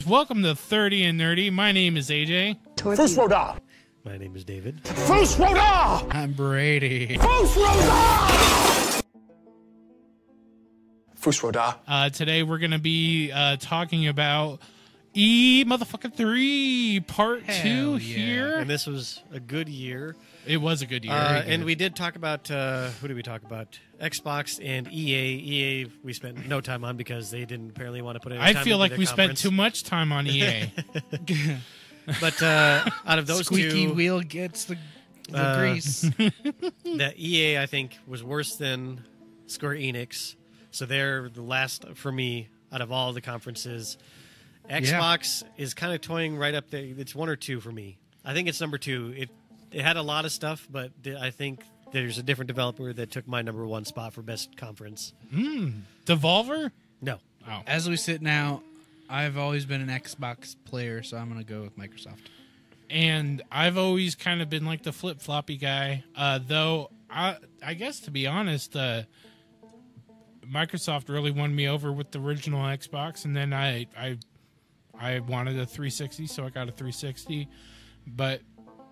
welcome to 30 and Nerdy. My name is AJ. First Roda. My name is David. First Roda. I'm Brady. First Roda. First Roda. Today we're going to be talking about motherfucking 3 Part 2 here. And this was a good year. It was a good year. And we did talk about, who did we talk about? Xbox and EA. EA we spent no time on because they didn't apparently want to put any time I feel like into we the spent conference. too much time on EA. But out of those Squeaky two, wheel gets the grease. the EA I think was worse than Square Enix. So they're the last for me out of all the conferences. Xbox is kind of toying right up there. It's 1 or 2 for me. I think it's number 2. It had a lot of stuff, but I think there's a different developer that took my number 1 spot for best conference. Devolver? No. Oh. As we sit now, I've always been an Xbox player, so I'm going to go with Microsoft. And I've always kind of been like the flip-floppy guy. Though, I guess to be honest, Microsoft really won me over with the original Xbox, and then I wanted a 360, so I got a 360. But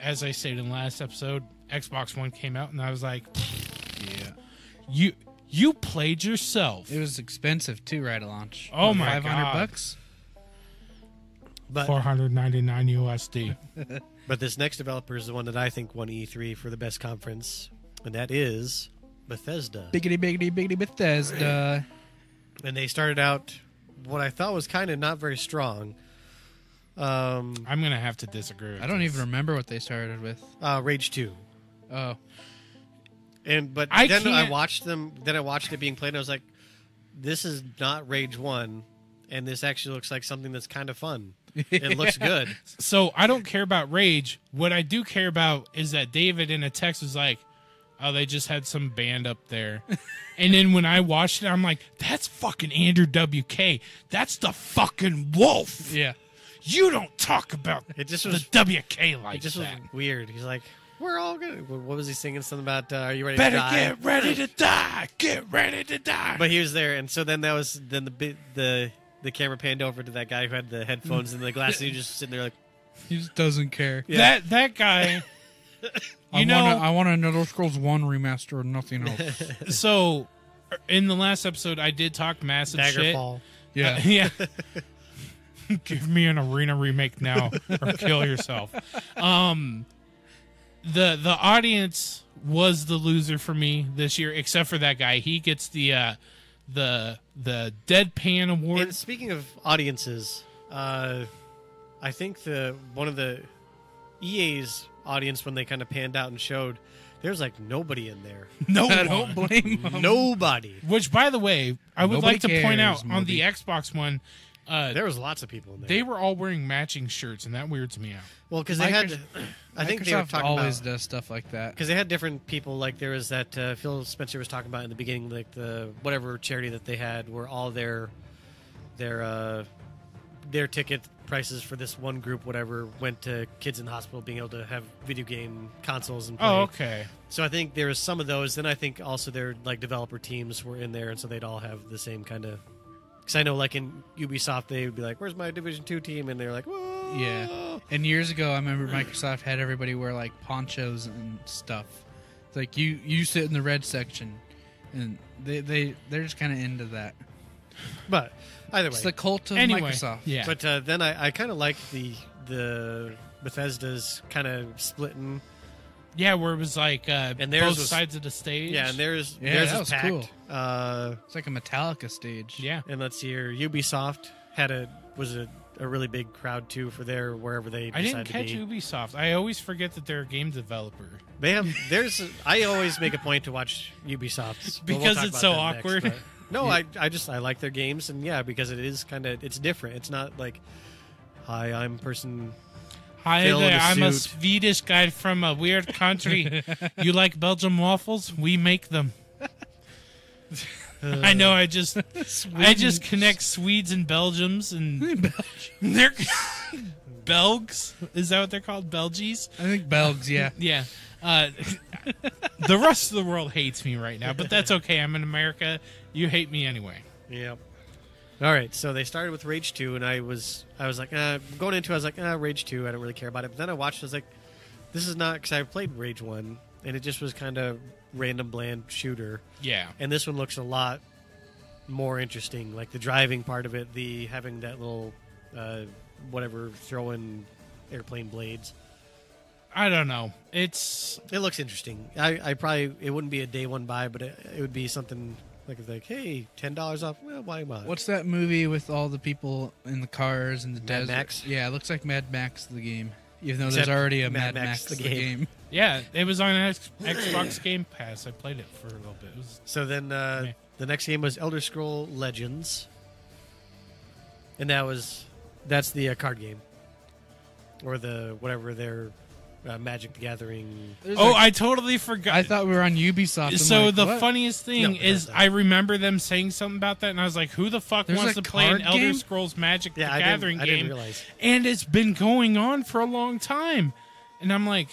as I stated in the last episode, Xbox One came out, and I was like, Yeah. You played yourself. It was expensive, too, right at launch. Oh, my God. $500? But $499 USD. But this next developer is the one that I think won E3 for the best conference, and that is Bethesda. Biggity Bethesda. And they started out what I thought was kind of not very strong. I'm going to have to disagree with I don't this. even remember what they started with. Rage 2. Oh. But I then I can't- watched them. Then I watched it being played, and I was like, "This is not Rage 1, and this actually looks like something that's kind of fun. It looks good." So I don't care about Rage. What I do care about is that David in a text was like, "Oh, they just had some band up there." And then when I watched it, I'm like, "That's fucking Andrew WK. That's the fucking wolf. Yeah. You don't talk about It just the was. WK like It just that. was weird. He's like, "We're all gonna." What was he singing? Something about "Are you ready Better to die?" get ready to die. Get ready to die." But he was there, and so then that was the camera panned over to that guy who had the headphones and the glasses. He was just sitting there like, He just doesn't care. Yeah. That guy, I want an Elder Scrolls 1 remaster and nothing else. so in the last episode, I did talk massive shit. Daggerfall. Yeah. Yeah. Give me an Arena remake now or kill yourself. The audience was the loser for me this year, except for that guy. He gets the Deadpan Award. And speaking of audiences, I think one of the EA's audience when they kind of panned out and showed, there's like nobody in there. No I one. don't blame him. Nobody. Which, by the way, I would Nobody like to point out cares, on the Moby. Xbox One, There was lots of people in there. they were all wearing matching shirts, and that weirds me out. Well, because they had. I think they were Microsoft talking always about. does stuff like that. Because they had different people, like there was that Phil Spencer was talking about in the beginning, like the whatever charity that they had, where all their ticket prices for this one group, whatever, went to kids in the hospital being able to have video game consoles and play. Oh, okay. So I think there was some of those. Then I think also their like developer teams were in there, and so they'd all have the same kind of. Because I know, like in Ubisoft, they would be like, "Where's my Division 2 team?" And they're like, "Whoa." Yeah. And years ago, I remember Microsoft had everybody wear like ponchos and stuff. It's like you sit in the red section, and they're just kind of into that. But either way, It's the cult of Anyway, Microsoft. yeah. But then I kind of like the Bethesda's kind of splitting. Yeah, where it was like And theirs both was- sides of the stage. Yeah, and theirs Yeah, theirs that is was packed. cool. It's like a Metallica stage. Yeah. And let's see here, Ubisoft was a really big crowd too for their wherever they I decided didn't catch to be. Ubisoft. I always forget that they're a game developer. They have I always make a point to watch Ubisoft's but we'll Because talk it's about so that next, awkward. but- no, I like their games, and yeah, because it is it's different. It's not like, "Hi, I'm person." Hi Phil in there, a I'm a suit. Swedish guy from a weird country. You like Belgian waffles? We make them. I know. I just connect Swedes and Belgians and they're Belgs. Is that what they're called? Belgies? I think Belgs, yeah. Yeah. The rest of the world hates me right now, but that's okay. I'm in America. You hate me anyway. Yep. All right, so they started with Rage 2, and I was like, going into it, I was like, Rage 2, I don't really care about it. But then I watched, I was like, this is not, because I played Rage 1, and it just was kind of random, bland shooter. Yeah. And this one looks a lot more interesting, like the driving part of it, the having that little, whatever, throwing airplane blades. I don't know. It looks interesting. I probably, it wouldn't be a day one buy, but it would be something... Like, hey, $10 off. Well, why not? What's that movie with all the people in the cars and the desert? Max? Yeah, it looks like Mad Max the game. Even though Except there's already a Mad Mad Max Max the the game. game. Yeah, it was on Xbox Game Pass. I played it for a little bit. It was, So then the next game was Elder Scroll Legends. And that's the card game. Or the, whatever their Magic the Gathering. I totally forgot. I thought we were on Ubisoft. I'm So like, the what? funniest thing No, is, Bethesda. I remember them saying something about that, and I was like, "Who the fuck There's wants a to play an card Elder game? Scrolls Magic Yeah, the I Gathering didn't game?" realize. And it's been going on for a long time, and I'm like,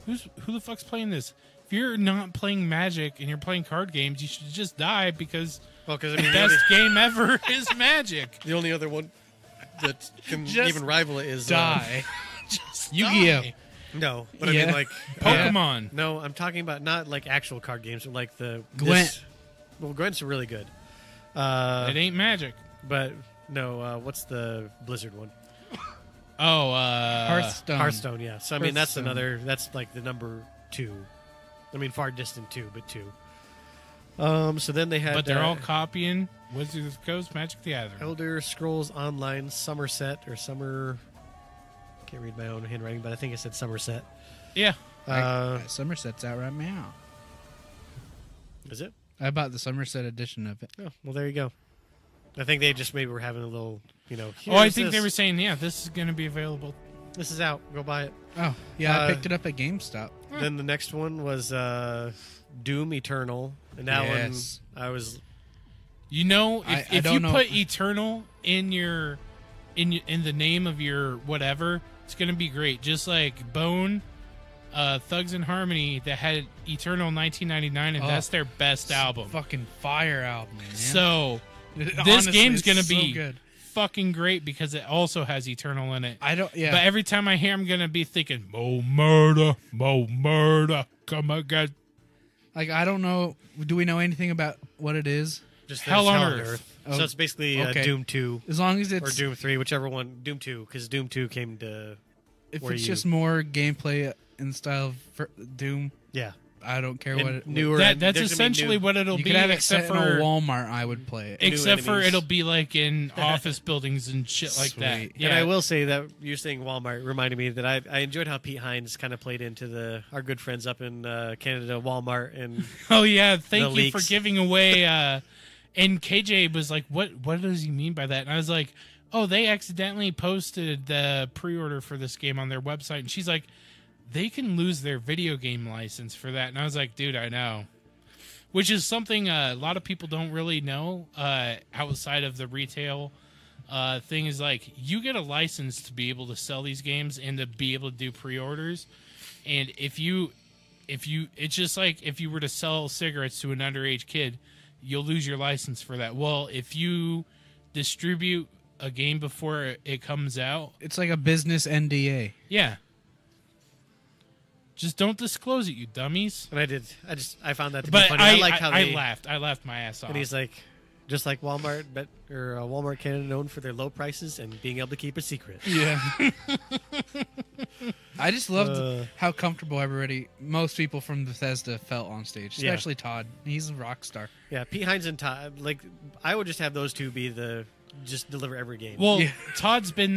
who the fuck's playing this? If you're not playing Magic and you're playing card games, you should just die because Well, because the best game ever is Magic. the only other one that can Just even rival it is Die. Just Yu-Gi-Oh. die. No, but I Yeah. mean like Pokemon. No, I'm talking about not like actual card games, but like the Gwent. Well, Gwent's really good. It ain't Magic. But no, what's the Blizzard one? Oh, Hearthstone. Hearthstone, yeah. So I mean, that's Hearthstone. another. That's like the number 2. I mean, far distant 2, but 2. So then they had. but they're all copying Wizards of the Coast, Magic the Gathering. Elder Scrolls Online Somerset or Summer. Can't read my own handwriting, but I think it said Somerset. Yeah. Somerset's out right now. Is it? I bought the Somerset edition of it. Oh, well, there you go. I think they just maybe were having a little, Oh, I here's think they this. were saying, yeah, this is going to be available. This is out. Go buy it. Oh, yeah, I Uh, picked it up at GameStop. Then the next one was Doom Eternal, and that Yes. one I was. You know, I if don't you know. put Eternal in in the name of your whatever, it's going to be great. Just like Bone, Thugs and Harmony that had Eternal in 1999, and Oh. that's their best album. Fucking fire album, man. So this Honestly, game's it's going to so be good. fucking great because it also has Eternal in it. I don't. Yeah, But every time I hear, I'm going to be thinking, more murder, come again. like I don't know. Do we know anything about what it is? Just Hell there's on Earth. Oh, So it's basically okay. Doom 2 As long as or it's Doom 3, whichever one. Doom 2, because Doom 2 came to. if where it's you- just more gameplay in the style of Doom, Yeah. I don't care And what it. newer. That's there's gonna be essentially new- what it'll You be, could have it except set in a for Walmart. I would play it. except for enemies. it'll be like in office buildings and shit like that. Sweet. Yeah, And I will say that you're saying Walmart reminded me that I enjoyed how Pete Hines kind of played into our good friends up in Canada, Walmart, and Oh yeah, thank The you for leaks. giving away. And KJ was like, "What does he mean by that?" And I was like, "Oh, they accidentally posted the pre-order for this game on their website." And she's like, "They can lose their video game license for that." And I was like, "Dude, I know." Which is something a lot of people don't really know outside of the retail thing. Is like you get a license to be able to sell these games and to be able to do pre-orders. And if you, it's just like if you were to sell cigarettes to an underage kid, you'll lose your license for that. Well, if you distribute a game before it comes out, It's like a business NDA. yeah. Just don't disclose it, you dummies. I found that to be But funny. I like how they laughed. I laughed my ass off. and he's like, just like Walmart, Walmart Canada known for their low prices and being able to keep a secret. Yeah. I just loved how comfortable most people from Bethesda felt on stage, Yeah. especially Todd. He's a rock star. Yeah, Pete Hines and Todd. Like, I would just have those two be just deliver every game. Well, Yeah. Todd's been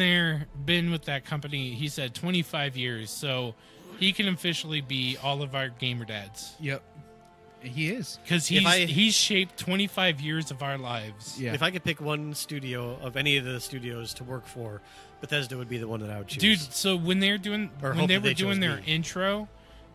with that company, he said 25 years, so he can officially be all of our gamer dads. Yep. He is. Because he's shaped 25 years of our lives. Yeah. If I could pick one studio of any of the studios to work for, Bethesda would be the one that I would choose. Dude, so when they were doing Or when hope they that were they doing chose their me. intro,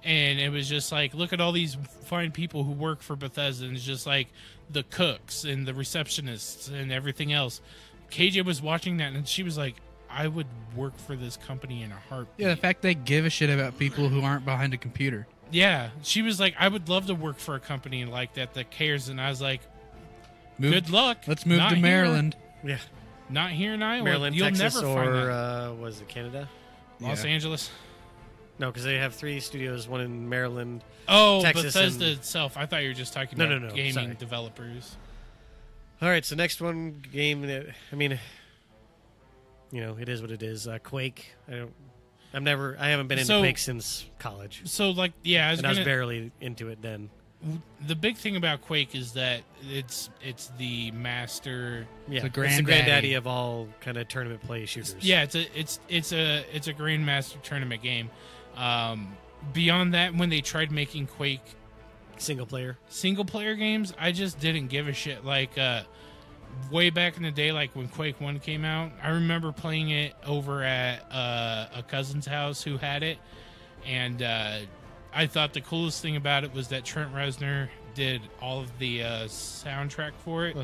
and it was just like, look at all these fine people who work for Bethesda, and it's just like the cooks and the receptionists and everything else. KJ was watching that, and she was like, I would work for this company in a heartbeat. Yeah, the fact they give a shit about people who aren't behind a computer. Yeah, she was like, I would love to work for a company like that cares. And I was like, Good luck. Let's move Not to here. Maryland. Yeah. Not here in Iowa. Maryland, You'll Texas, never find or that. was it Canada? Los Yeah. Angeles. No, because they have 3 studios, one in Maryland. Oh, Texas Bethesda and- itself. I thought you were just talking No, about no, no, gaming sorry. developers. All right, so next one game that it is what it is. Quake. I haven't been into So- Quake since college, So, like, yeah, I was and I was gonna. barely into it then. The big thing about Quake is that it's the master. Yeah, The it's the granddaddy. granddaddy of all kind of tournament play shooters. Yeah, it's a grandmaster tournament game. Beyond that, when they tried making Quake single player. single player games, I just didn't give a shit. Like way back in the day, like when Quake 1 came out, I remember playing it over at a cousin's house who had it, and I thought the coolest thing about it was that Trent Reznor did all of the soundtrack for it.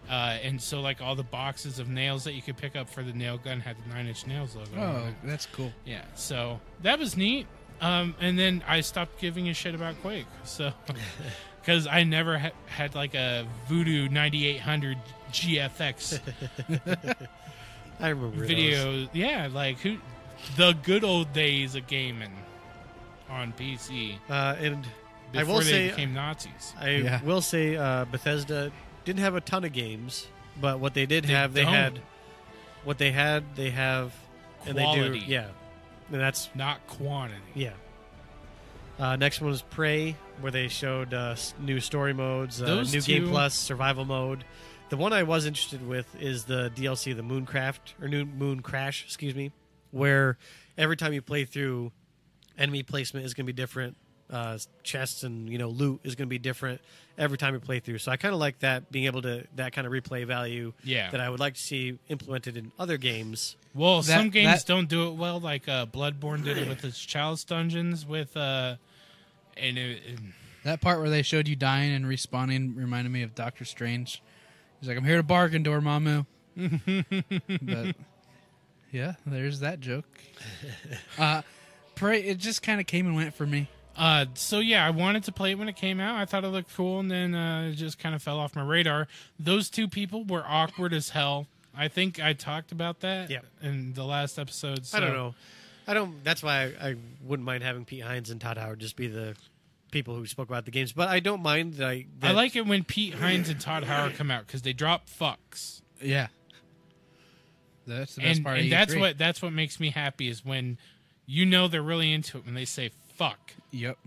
And so, like, all the boxes of nails that you could pick up for the nail gun had the 9 Inch Nails logo on Oh, it. that's cool. Yeah, so that was neat. And then I stopped giving a shit about Quake. So, because I never had like a Voodoo 9800 GFX I remember video. Yeah, like the good old days of gaming on PC and I before will they say, became Nazis. I will say, Bethesda didn't have a ton of games, but what they did have, they don't. had what they had, they have, and they Quality. do, yeah, and that's Not quantity. yeah. Next one was Prey, where they showed new story modes, Those new Game two- Plus, survival mode. The one I was interested with is the DLC, the Moon Crash, excuse me, where every time you play through, enemy placement is going to be different. Chests and loot is going to be different every time you play through. So I kind of like that, being able to that kind of replay value. Yeah. That I would like to see implemented in other games. Well, some games that- don't do it well. Like Bloodborne did it with its Chalice Dungeons with That part where they showed you dying and respawning reminded me of Doctor Strange. He's like, I'm here to bargain, Dormammu. But yeah, there's that joke. Prey, it just kind of came and went for me. So yeah, I wanted to play it when it came out. I thought it looked cool, and then it just kind of fell off my radar. Those two people were awkward as hell. I think I talked about that in the last episode. So. I don't know. That's why I wouldn't mind having Pete Hines and Todd Howard just be the people who spoke about the games. But I don't mind that. I like it when Pete Hines and Todd Howard come out because they drop fucks. Yeah, that's the best And, part. Of and E3. that's what makes me happy is when they're really into it when they say fuck. Yep.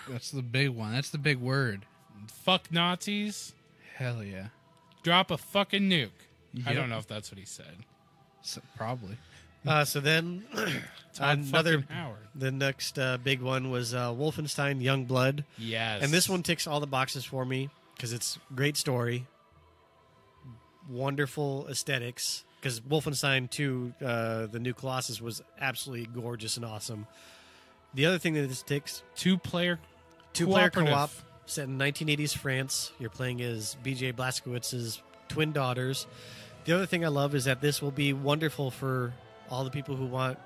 That's the big one. That's the big word. Fuck Nazis. Hell yeah. Drop a fucking nuke. I Yep. don't know if that's what he said. So, probably. So then Todd fucking Howard. the next big one was Wolfenstein Youngblood. Yes. And this one ticks all the boxes for me because it's great story, wonderful aesthetics. Because Wolfenstein 2, the new Colossus, was absolutely gorgeous and awesome. The other thing that this ticks, two-player two-player cooperative. co-op set in 1980s France. You're playing as B.J. Blazkowicz's twin daughters. The other thing I love is that this will be wonderful for all the people who want,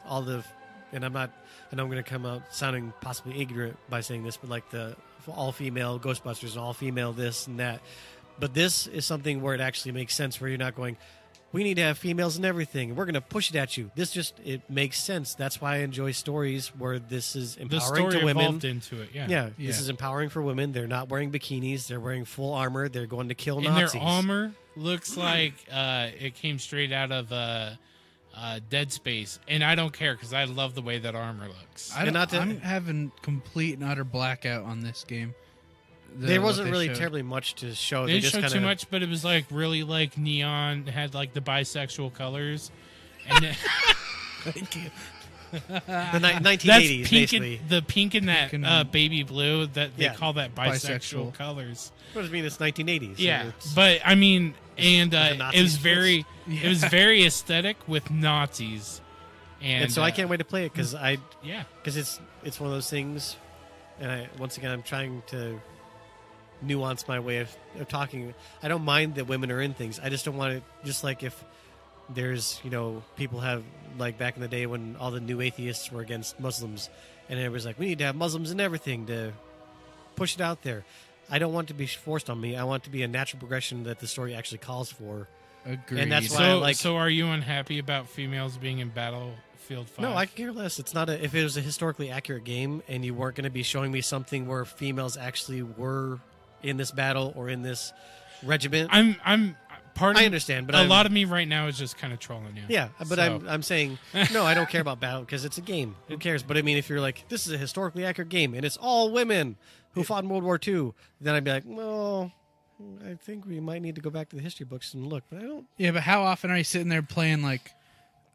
all the, and I know I'm going to come out sounding possibly ignorant by saying this, but like the all-female Ghostbusters, all-female this and that. But this is something where it actually makes sense, where you're not going, we need to have females in everything. We're going to push it at you. It makes sense. That's why I enjoy stories where this is The empowering story to women. evolved into it, yeah. Yeah, this is empowering for women. They're not wearing bikinis. They're wearing full armor. They're going to kill And Nazis. their armor looks like it came straight out of Dead Space. And I don't care because I love the way that armor looks. I'm having complete and utter blackout on this game. There wasn't what they really showed. terribly much to show. They They didn't just show kind too of much, but it was like really like neon. It had like the bisexual colors. And it, the 1980s, that's pink basically. the pink and that Pink and- baby blue that they Yeah. call that bisexual, Bisexual. colors. What does it mean? It's 1980s. Yeah, It's- but I mean, and the it Nazis was very, it was very aesthetic with Nazis, and so I can't wait to play it because Yeah, it's one of those things. And once again, I'm trying to nuance my way of talking. I don't mind that women are in things. I just don't want it. Just like if there's people have like back in the day when all the new atheists were against Muslims, and it was like we need to have Muslims in everything to push it out there. I don't want it to be forced on me. I want it to be a natural progression that the story actually calls for. Agreed. And that's why So are you unhappy about females being in Battlefield 5? No, I could care less. It's not if it was a historically accurate game and you weren't going to be showing me something where females actually were in this battle or in this regiment. I understand, but a lot of me right now is just kind of trolling you. Yeah, but So- I'm saying no. I don't care about battle because it's a game. Who cares? But I mean, if you're like, this is a historically accurate game and it's all women who fought in World War II, then I'd be like, well, I think we might need to go back to the history books and look. But I don't. Yeah, but how often are you sitting there playing like,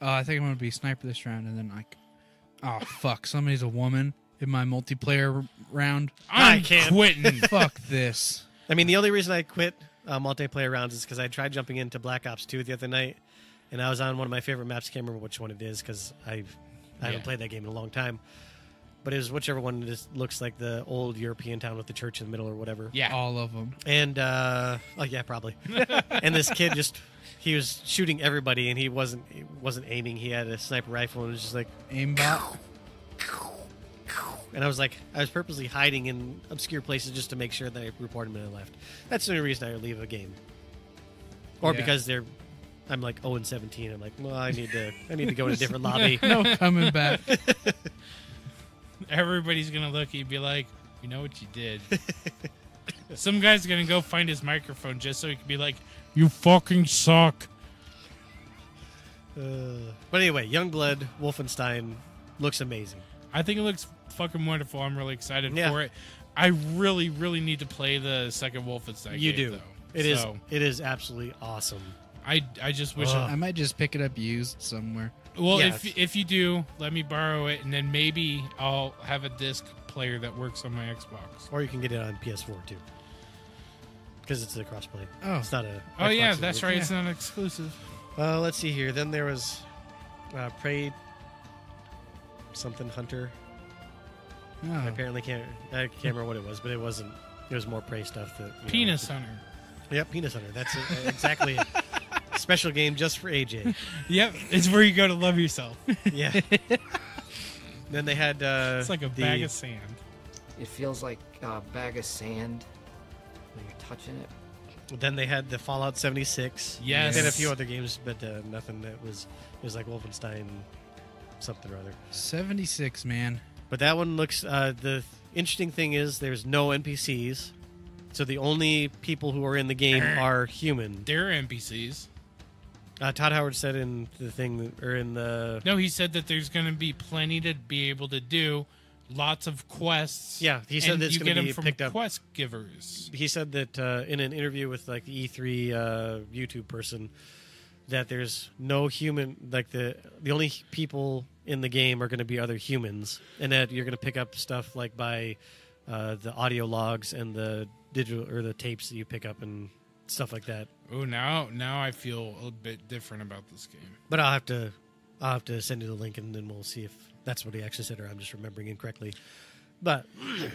oh, I think I'm going to be sniper this round, and then like, oh, fuck, somebody's a woman in my multiplayer round. I'm can't. quitting. Fuck this. I mean, the only reason I quit multiplayer rounds is because I tried jumping into Black Ops 2 the other night, and I was on one of my favorite maps. Can't remember which one it is because I haven't played that game in a long time. But it was whichever one just looks like the old European town with the church in the middle or whatever. Yeah. All of them. And oh yeah, probably. And this kid he was shooting everybody, and he wasn't aiming. He had a sniper rifle, and it was just like Aimbot. And I was purposely hiding in obscure places just to make sure that I reported him and I left. That's the only reason I leave a game. Or Yeah. because I'm like 0-17. I'm like, well, I need to go in a different lobby. No coming back. Everybody's gonna look at you and be like, "You know what you did." Some guy's gonna go find his microphone just so he can be like, "You fucking suck." But anyway, Youngblood Wolfenstein looks amazing. I think it looks fucking wonderful. I'm really excited Yeah. for it. I really, really need to play the second Wolfenstein. You game, do. Though. It is absolutely awesome. I just wish. I might just pick it up used somewhere. Well, Yeah. if you do, let me borrow it, and then maybe I'll have a disc player that works on my Xbox. Or you can get it on PS4 too. Because it's a crossplay. Oh. It's not a. Oh yeah, Xbox that's exclusive. right. It's not exclusive. Let's see here. Then there was Prey something Hunter. Oh. I apparently can't remember what it was, but it wasn't. It was more Prey stuff. That Penis Hunter. Yep, Penis Hunter. That's exactly a special game just for AJ. Yep, it's where you go to love yourself. Yeah. Then they had. It's like a bag of sand. It feels like a bag of sand when you're touching it. Then they had the Fallout 76. Yes. And a few other games, but nothing that was. It was like Wolfenstein, something or other. 76, man. But that one looks. The interesting thing is there's no NPCs, so the only people who are in the game are human. They're NPCs. Todd Howard said in the thing, or in the. No, he said that there's going to be plenty to be able to do. Lots of quests. Yeah, he said and that it's you gonna get be them from picked up. quest givers. He said that in an interview with like the E3 YouTube person, that there's no human, like the only people in the game are going to be other humans, and that you're going to pick up stuff like by the audio logs and the digital or the tapes that you pick up and stuff like that. Oh, now I feel a bit different about this game. But I'll have to send you the link, and then we'll see if that's what he actually said, or I'm just remembering incorrectly. But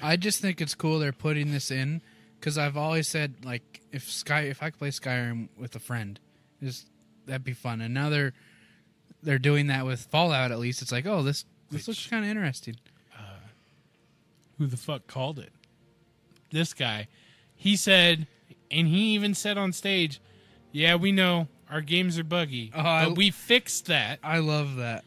I just think it's cool they're putting this in because I've always said like if I could play Skyrim with a friend, that'd be fun. And now they're doing that with Fallout. At least it's like, oh, this looks kind of interesting. Who the fuck called it? This guy. He said, and he even said on stage, "Yeah, we know our games are buggy, but we fixed that. I love that.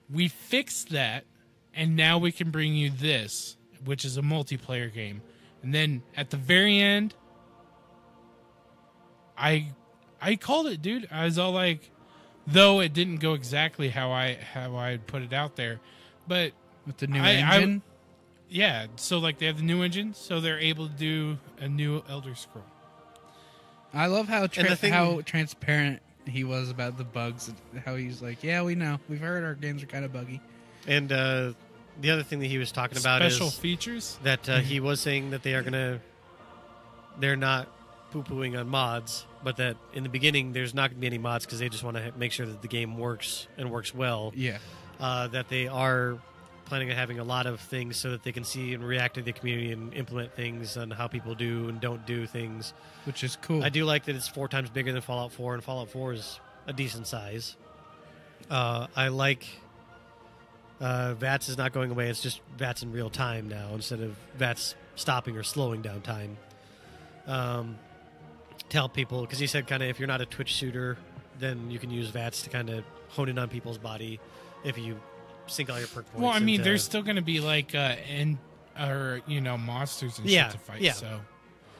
We fixed that, and now we can bring you this, which is a multiplayer game." And then at the very end, I called it, dude. I was all like, though it didn't go exactly how I put it out there, but With the new engine. yeah. So like they have the new engine, so they're able to do a new Elder Scroll. I love how And the thing- how transparent he was about the bugs. How he's like, yeah, we know. We've heard our games are kind of buggy. and the other thing that he was talking about Special is features. that he was saying that they're not poo-pooing on mods, but that in the beginning there's not going to be any mods because they just want to make sure that the game works and works well. Yeah. That they are planning on having a lot of things so that they can see and react to the community and implement things on how people do and don't do things. Which is cool. I do like that it's 4 times bigger than Fallout 4, and Fallout 4 is a decent size. I like VATS is not going away. It's just VATS in real time now instead of VATS stopping or slowing down time. tell people, because he said kind of if you're not a Twitch shooter, then you can use VATS to kind of hone in on people's body if you sink all your perk points. Well, I mean, into- there's still going to be like monsters and Yeah, shit to fight. yeah. So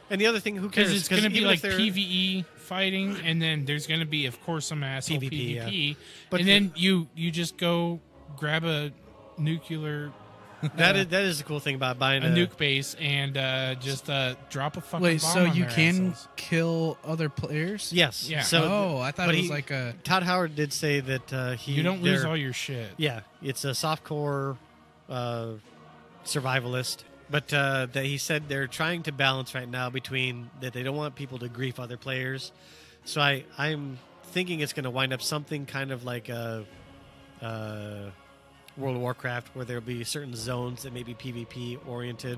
And the other thing, who cares? because it's going to be even like if they're- PVE fighting, and then there's going to be, of course, some asshole PvP, PvP. yeah. But And the- then you just go grab a nuclear that is the cool thing about buying a nuke base and just drop a fucking Wait, bomb so on you their can assholes. kill other players? Yes. Yeah. So, Oh, I thought but it was he- like a. Todd Howard did say that You don't lose they're- all your shit. Yeah, it's a softcore survivalist, but that he said they're trying to balance right now between that they don't want people to grief other players. So I'm thinking it's going to wind up something kind of like a World of Warcraft, where there'll be certain zones that may be PvP oriented,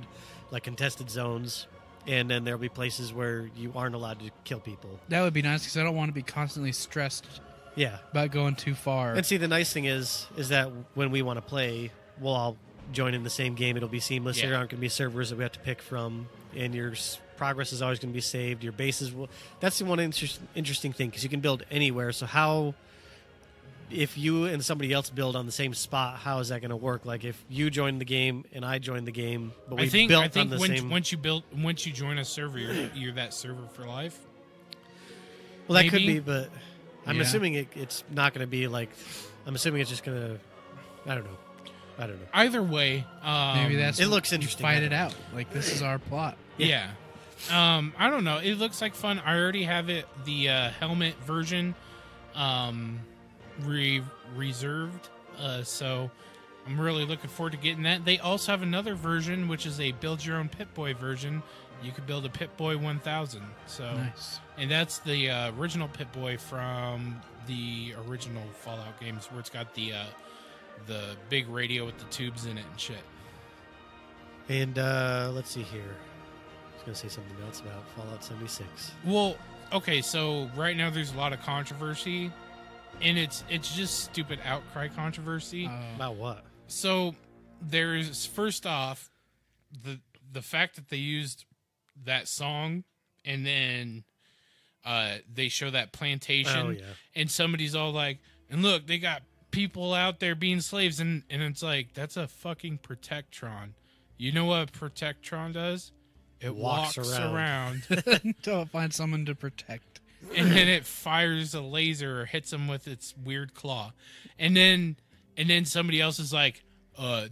like contested zones, and then there'll be places where you aren't allowed to kill people. That would be nice because I don't want to be constantly stressed Yeah. about going too far. And see, the nice thing is that when we want to play, we'll all join in the same game. It'll be seamless. Yeah. There aren't going to be servers that we have to pick from, and your progress is always going to be saved. Your bases will. That's the one interesting thing, because you can build anywhere. So how, if you and somebody else build on the same spot, how is that going to work? Like if you join the game and I join the game, but we I think built on the same. once you join a server, you're that server for life. Well, that could maybe. be, but I'm Yeah. assuming it's not going to be like. I'm assuming it's just going to. I don't know. Either way, Maybe that's It looks interesting. fight it out. Like this is our plot. yeah. I don't know. It looks like fun. I already have it, the helmet version, reserved. So I'm really looking forward to getting that. They also have another version, which is a build your own Pip-Boy version. You could build a Pip-Boy 1000. So, Nice. and that's the original Pip-Boy from the original Fallout games, where it's got the big radio with the tubes in it and shit. And let's see here. I was going to say something else about Fallout 76. Well, okay, so right now there's a lot of controversy, and it's just stupid outcry controversy. About what? So there's, first off, the fact that they used that song, and then they show that plantation, Oh, yeah. and somebody's all like, and look, they got people out there being slaves, and it's like, that's a fucking Protectron. You know what a Protectron does? It walks around. Until it finds someone to protect. And then it fires a laser or hits them with its weird claw. And then somebody else is like,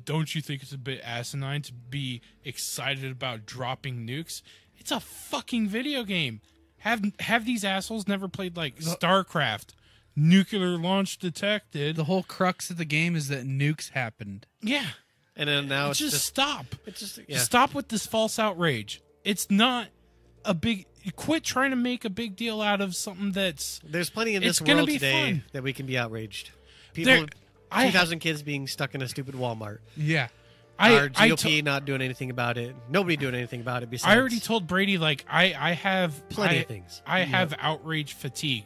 don't you think it's a bit asinine to be excited about dropping nukes? It's a fucking video game. Have these assholes never played like StarCraft? Nuclear launch detected. The whole crux of the game is that nukes happened. Yeah. And then now it's just just. stop. It's just. Yeah. Stop with this false outrage. It's not a big... Quit trying to make a big deal out of something that's... There's plenty in It's this gonna world be today fun. that we can be outraged. People. I- 2,000 kids being stuck in a stupid Walmart. Yeah. Our GOP not doing anything about it. Nobody doing anything about it besides. I already told Brady, like, I have Plenty of things. I have outrage fatigue.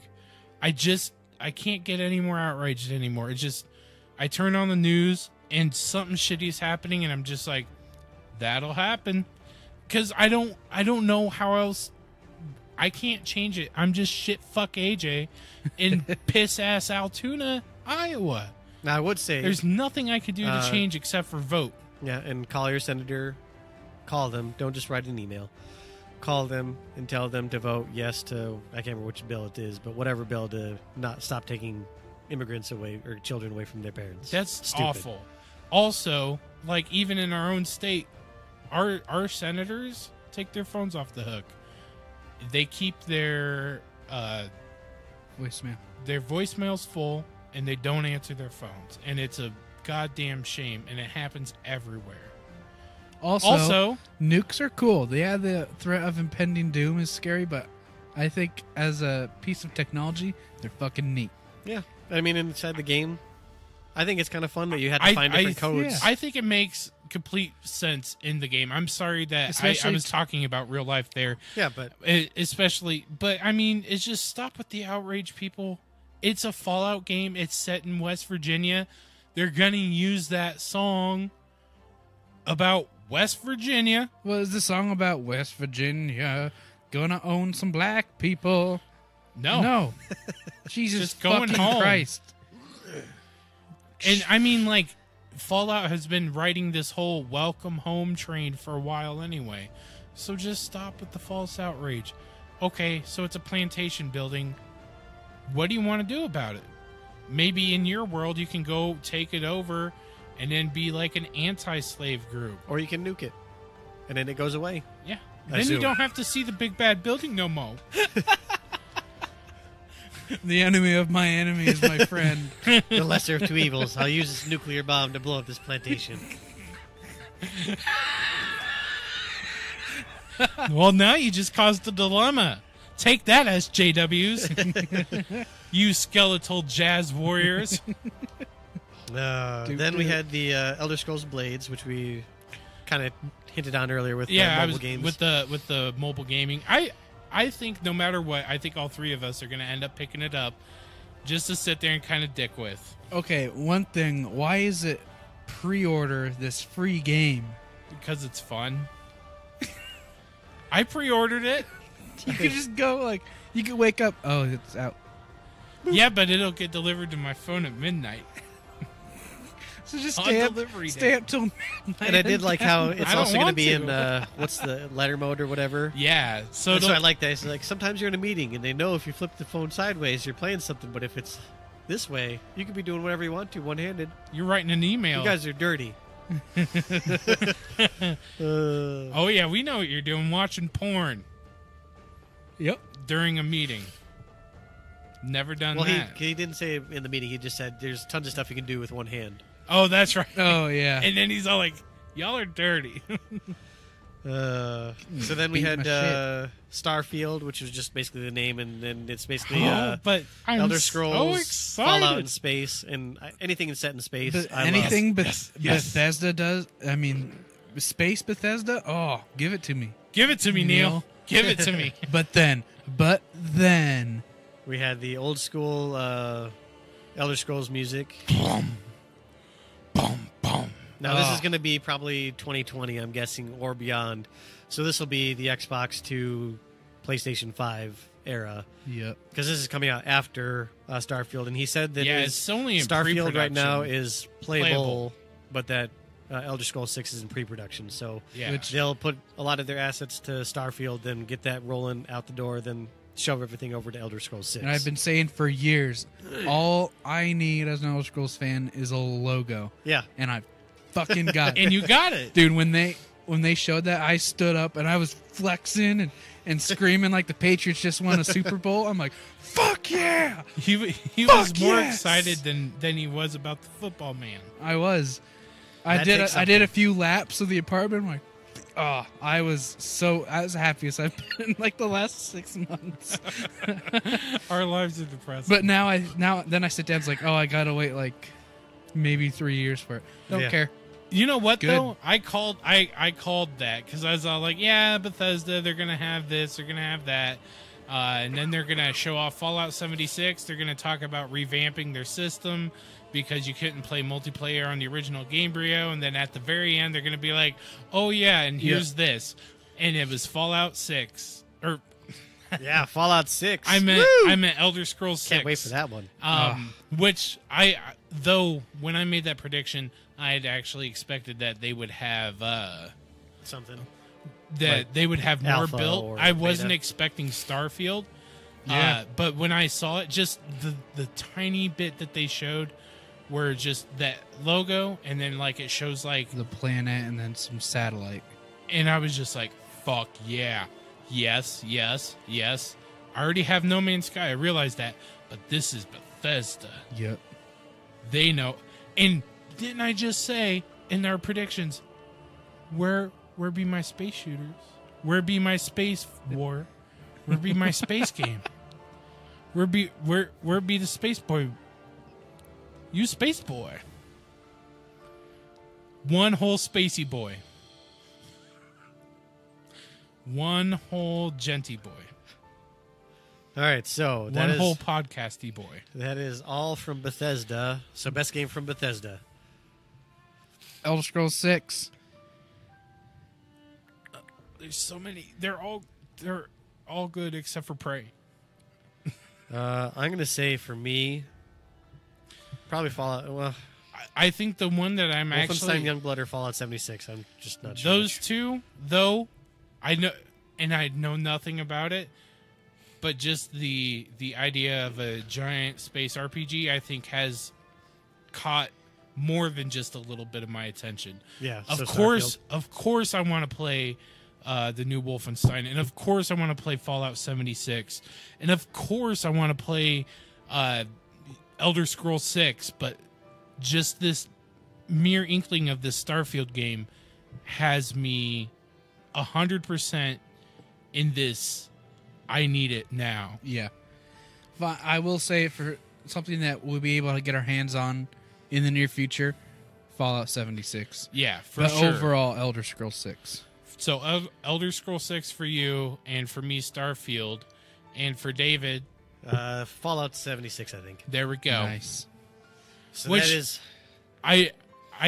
I can't get any more outraged anymore. It's just, I turn on the news and something shitty is happening, and I'm just like, that'll happen, because I don't know how else. I can't change it. I'm just shit fuck AJ in piss ass Altoona, Iowa. Now, I would say. There's nothing I could do to change except for vote. Yeah, and call your senator. Call them. Don't just write an email. Call them and tell them to vote yes to, I can't remember which bill it is, but whatever bill to not stop taking immigrants away or children away from their parents. That's Stupid. awful. Also, like, even in our own state, our senators take their phones off the hook. They keep their voicemails full, and they don't answer their phones. And it's a goddamn shame, and it happens everywhere. Also, nukes are cool. Yeah, the threat of impending doom is scary, but I think as a piece of technology, they're fucking neat. Yeah. I mean, inside the game, I think it's kind of fun that you had to find different codes. yeah. I think it makes complete sense in the game. I'm sorry that I Especially was talking about real life there. Yeah, but Especially, but I mean, it's just stop with the outrage, people. It's a Fallout game. It's set in West Virginia. They're going to use that song about West Virginia. What is the song about West Virginia? gonna own some black people. No. Jesus Just going fucking home. Christ. And I mean, like, Fallout has been riding this whole welcome home train for a while anyway. So just stop with the false outrage. Okay, so it's a plantation building. What do you want to do about it? Maybe in your world you can go take it over and then be like an anti-slave group. Or you can nuke it, and then it goes away. Yeah. I Then you assume. don't have to see the big bad building no more. The enemy of my enemy is my friend. The lesser of two evils. I'll use this nuclear bomb to blow up this plantation. Well, now you just caused a dilemma. Take that, SJWs. You skeletal jazz warriors. Then we had the Elder Scrolls Blades, which we kind of hinted on earlier with mobile games. with the mobile gaming. I think no matter what, I think all three of us are going to end up picking it up just to sit there and kind of dick with. Okay, one thing. Why is it pre-order this free game? Because it's fun. I pre-ordered it. You could just go, like, you could wake up. Oh, it's out. Yeah, but it'll get delivered to my phone at midnight. So just On stay up delivery stay day. up till midnight. And I did like how it's I don't also going to want be to. in, what's the letter mode or whatever. Yeah, so And so it'll- I like that. It's like sometimes you're in a meeting and they know if you flip the phone sideways, you're playing something. But if it's this way, you can be doing whatever you want to, one-handed. you're writing an email. You guys are dirty. Oh yeah, we know what you're doing. Watching porn Yep. during a meeting. Never done Well, that. he didn't say it in the meeting. He just said there's tons of stuff you can do with one hand. Oh, that's right. Oh, yeah. And then he's all like, "Y'all are dirty." So then we Beat had my shit. Starfield, which was just basically the name, and then it's basically but I'm Elder so Scrolls, excited. Fallout in space, and anything set in space. But I anything love. Bethesda does, I mean, Space Bethesda, oh, give it to me. Give it to me, Neil. Give it to me. But then, We had the old school Elder Scrolls music. Boom, boom. Now this is going to be probably 2020, I'm guessing, or beyond. So this will be the Xbox to PlayStation 5 era, yep. because this is coming out after Starfield, and he said that Yeah, his it's only in Starfield right now pre-production. is playable, but that Elder Scrolls 6 is in pre-production. So Yeah. Which- they'll put a lot of their assets to Starfield, then get that rolling out the door, then shove everything over to Elder Scrolls 6. And I've been saying for years, all I need as an Elder Scrolls fan is a logo. Yeah. And I fucking got it. And you got it. Dude, when they showed that, I stood up and I was flexing and screaming like the Patriots just won a Super Bowl. I'm like, fuck yeah! He Fuck was more yes! excited than he was about the football man. I was. That takes I did a something. few laps of the apartment. I'm like, oh, I was happiest I've been in like the last 6 months. Our lives are depressing. But then I sit down. It's like, oh, I gotta wait like maybe 3 years for it. Don't Yeah. care. You know what Good. though? I called that because I was all like, yeah, Bethesda, they're gonna have this, they're gonna have that, and then they're gonna show off Fallout 76. They're gonna talk about revamping their system because you couldn't play multiplayer on the original Gamebryo, and then at the very end they're gonna be like, oh yeah, and here's this, and it was Fallout 6 or Yeah, Fallout 6. I meant Elder Scrolls 6. Can't wait for that one. Which though when I made that prediction, I had actually expected that they would have Something. that they would have more alpha built. or I wasn't beta. expecting Starfield. Yeah. But when I saw it, just the tiny bit that they showed were just that logo, and then like it shows like, The planet and then some satellite. and I was just like, fuck yeah, yes, yes, yes. I already have No Man's Sky. I realized that, but this is Bethesda. Yep. They know. And didn't I just say in our predictions, where be my space shooters? Where be my space war? Where be my space game? Where be the space boy? You space boy. One whole spacey boy. One whole genty boy. All right, so that One is whole podcasty boy. that is all from Bethesda. So best game from Bethesda. Elder Scrolls 6. There's so many. all good except for Prey. I'm going to say for me, probably Fallout. Well, I think the one that I'm Wolfenstein actually Youngblood or Fallout 76. I'm just not sure. those two, though, I know, and I know nothing about it, but just the idea of a giant space RPG, I think, has caught more than just a little bit of my attention. Yeah, Of so course, Starfield. of course, I want to play the new Wolfenstein, and of course, I want to play Fallout 76, and of course, I want to play Elder Scrolls 6. But just this mere inkling of this Starfield game has me 100% in this. I need it now. Yeah. But I will say for something that we'll be able to get our hands on in the near future, Fallout 76. Yeah, for But sure. overall, Elder Scrolls 6. So Elder Scrolls 6 for you, and for me, Starfield, and for David, Fallout 76, I think. there we go. Nice. So Which- that is... I